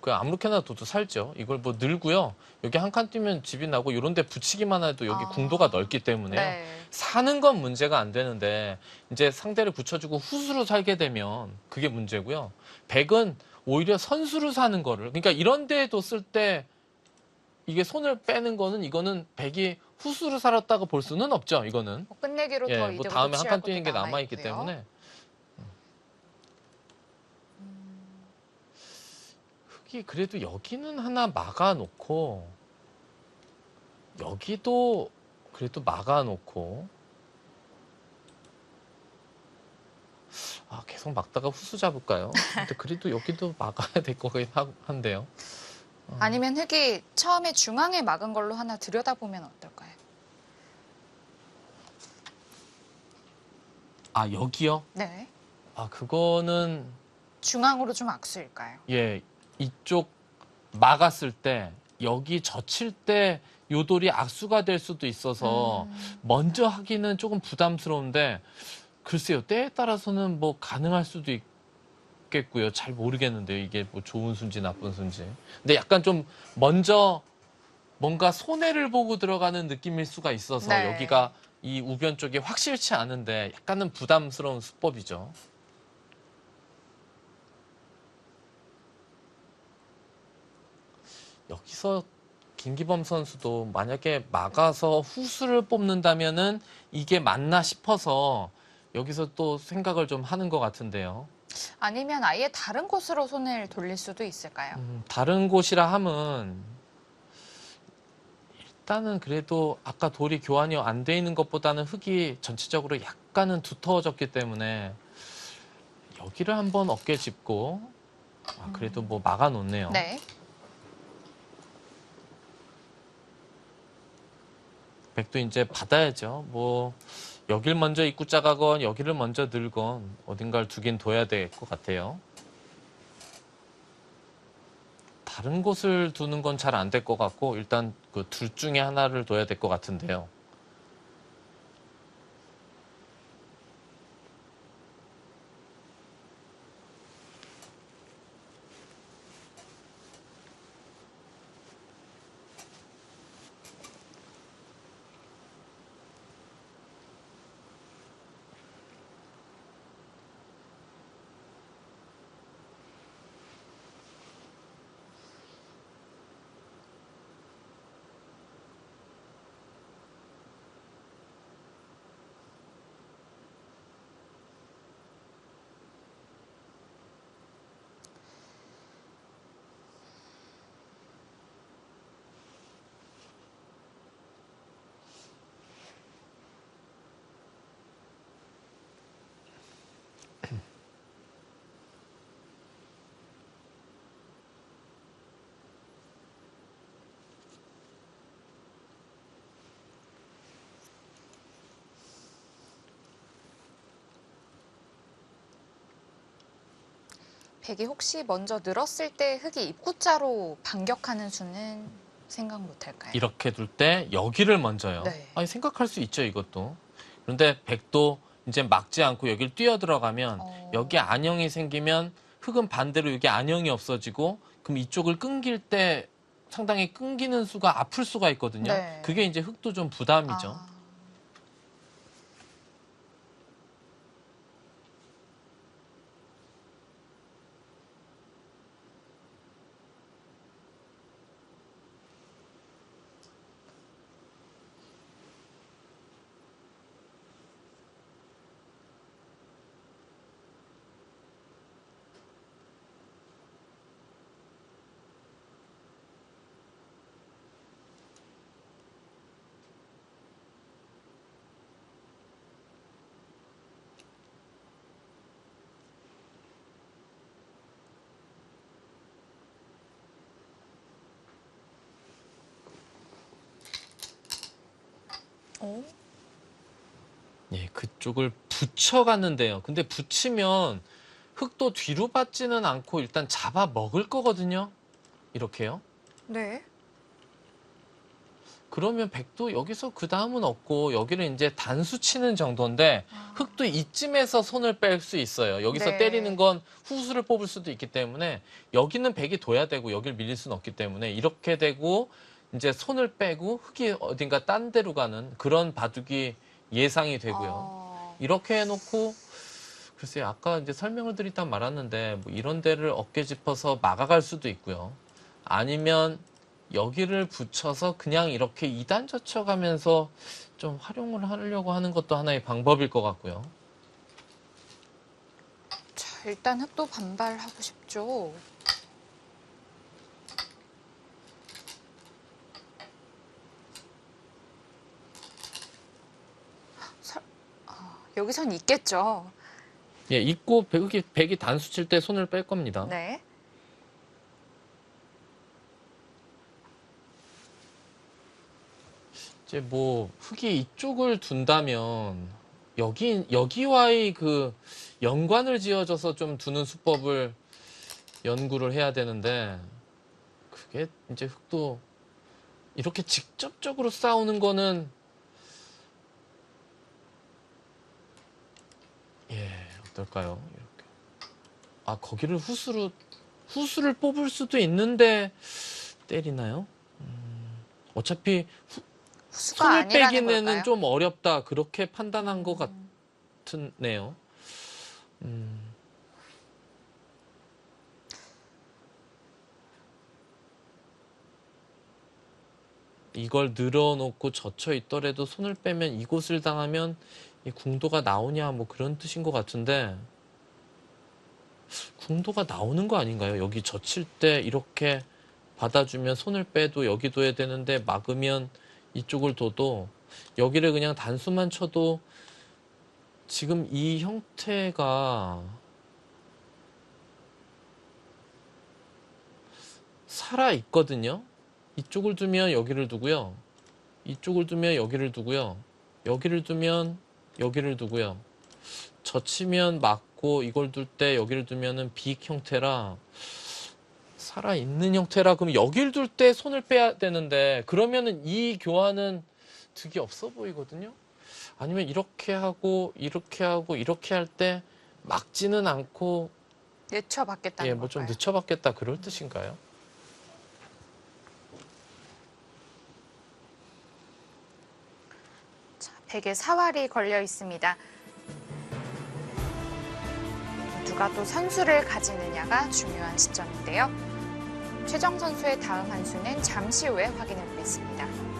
그 아무렇게나 둬도 살죠. 이걸 뭐 늘고요. 여기 한 칸 뛰면 집이 나고 이런 데 붙이기만 해도 여기 궁도가 넓기 때문에요. 네. 사는 건 문제가 안 되는데 이제 상대를 붙여주고 후수로 살게 되면 그게 문제고요. 백은 오히려 선수로 사는 거를 그러니까 이런 데에 뒀을 때 이게 손을 빼는 거는 이거는 백이 후수로 살았다고 볼 수는 없죠. 이거는. 뭐 끝내기로 더 예, 뭐 이득을 다음에 한 취할 칸 것도 뛰는 게 남아있기 남아있고요. 때문에 흑이 그래도 여기는 하나 막아놓고 여기도 그래도 막아놓고 아 계속 막다가 후수 잡을까요? 근데 그래도 여기도 막아야 될 거긴 한데요. 아니면 흑이 처음에 중앙에 막은 걸로 하나 들여다보면 어떨까요? 아 여기요? 네. 아 그거는 중앙으로 좀 악수일까요? 예 이쪽 막았을 때 여기 젖힐 때 요돌이 악수가 될 수도 있어서 먼저 하기는 조금 부담스러운데 글쎄요 때에 따라서는 뭐 가능할 수도 있겠고요. 잘 모르겠는데요. 이게 뭐 좋은 수인지 나쁜 수인지. 근데 약간 좀 먼저 뭔가 손해를 보고 들어가는 느낌일 수가 있어서 네. 여기가 이 우변 쪽이 확실치 않은데 약간은 부담스러운 수법이죠. 여기서 김기범 선수도 만약에 막아서 후수를 뽑는다면은 이게 맞나 싶어서 여기서 또 생각을 좀 하는 것 같은데요. 아니면 아예 다른 곳으로 손을 돌릴 수도 있을까요? 다른 곳이라 함은 일단은 그래도 아까 돌이 교환이 안 돼 있는 것보다는 흙이 전체적으로 약간은 두터워졌기 때문에 여기를 한번 어깨 짚고 그래도 뭐 막아놓네요. 네. 백도 이제 받아야죠. 뭐 여길 먼저 입구자 가건 여기를 먼저 늘건 어딘가를 두긴 둬야 될 것 같아요. 다른 곳을 두는 건 잘 안 될 것 같고 일단 그 둘 중에 하나를 둬야 될 것 같은데요. 백이 혹시 먼저 늘었을 때 흑이 입구자로 반격하는 수는 생각 못할까요? 이렇게 둘 때 여기를 먼저요. 네. 아니 생각할 수 있죠 이것도. 그런데 백도 이제 막지 않고 여기를 뛰어 들어가면 여기 안형이 생기면 흑은 반대로 여기 안형이 없어지고 그럼 이쪽을 끊길 때 상당히 끊기는 수가 아플 수가 있거든요. 네. 그게 이제 흑도 좀 부담이죠. 아. 오. 예, 그쪽을 붙여갔는데요. 근데 붙이면 흙도 뒤로 받지는 않고 일단 잡아 먹을 거거든요. 이렇게요. 네. 그러면 백도 여기서 그 다음은 없고 여기를 이제 단수 치는 정도인데 흙도 이쯤에서 손을 뺄 수 있어요. 여기서 네. 때리는 건 후수를 뽑을 수도 있기 때문에 여기는 백이 둬야 되고 여기를 밀릴 수는 없기 때문에 이렇게 되고 이제 손을 빼고 흙이 어딘가 딴 데로 가는 그런 바둑이 예상이 되고요. 이렇게 해놓고 글쎄요, 아까 이제 설명을 드리다 말았는데 뭐 이런 데를 어깨 짚어서 막아갈 수도 있고요. 아니면 여기를 붙여서 그냥 이렇게 2단 젖혀가면서 좀 활용을 하려고 하는 것도 하나의 방법일 것 같고요. 자, 일단 흙도 반발하고 싶죠. 여기선 있겠죠. 예, 있고 백이 단수 칠 때 손을 뺄 겁니다. 네. 이제 뭐 흙이 이쪽을 둔다면 여기와의 그 연관을 지어줘서 좀 두는 수법을 연구를 해야 되는데 그게 이제 흙도 이렇게 직접적으로 싸우는 거는 예, 어떨까요? 이렇게. 아, 거기를 후수를 뽑을 수도 있는데 때리나요? 어차피 후수가 손을 아니라는 빼기는 걸까요? 좀 어렵다. 그렇게 판단한 것 같네요. 이걸 늘어놓고 젖혀 있더라도 손을 빼면 이곳을 당하면 이 궁도가 나오냐 뭐 그런 뜻인 것 같은데 궁도가 나오는 거 아닌가요? 여기 젖힐 때 이렇게 받아주면 손을 빼도 여기 둬야 되는데 막으면 이쪽을 둬도 여기를 그냥 단수만 쳐도 지금 이 형태가 살아있거든요. 이쪽을 두면 여기를 두고요. 이쪽을 두면 여기를 두고요. 여기를 두면 여기를 두고요. 젖히면 막고 이걸 둘 때 여기를 두면은 비익 형태라 살아있는 형태라 그럼 여기를 둘 때 손을 빼야 되는데 그러면은 이 교환은 득이 없어 보이거든요. 아니면 이렇게 하고 이렇게 하고 이렇게 할 때 막지는 않고 늦춰받겠다는 예, 뭐 좀 걸까요? 늦춰받겠다 그럴 뜻인가요? 자, 백에 사활이 걸려 있습니다. 누가 또 선수를 가지느냐가 중요한 시점인데요. 최정 선수의 다음 한 수는 잠시 후에 확인해 보겠습니다.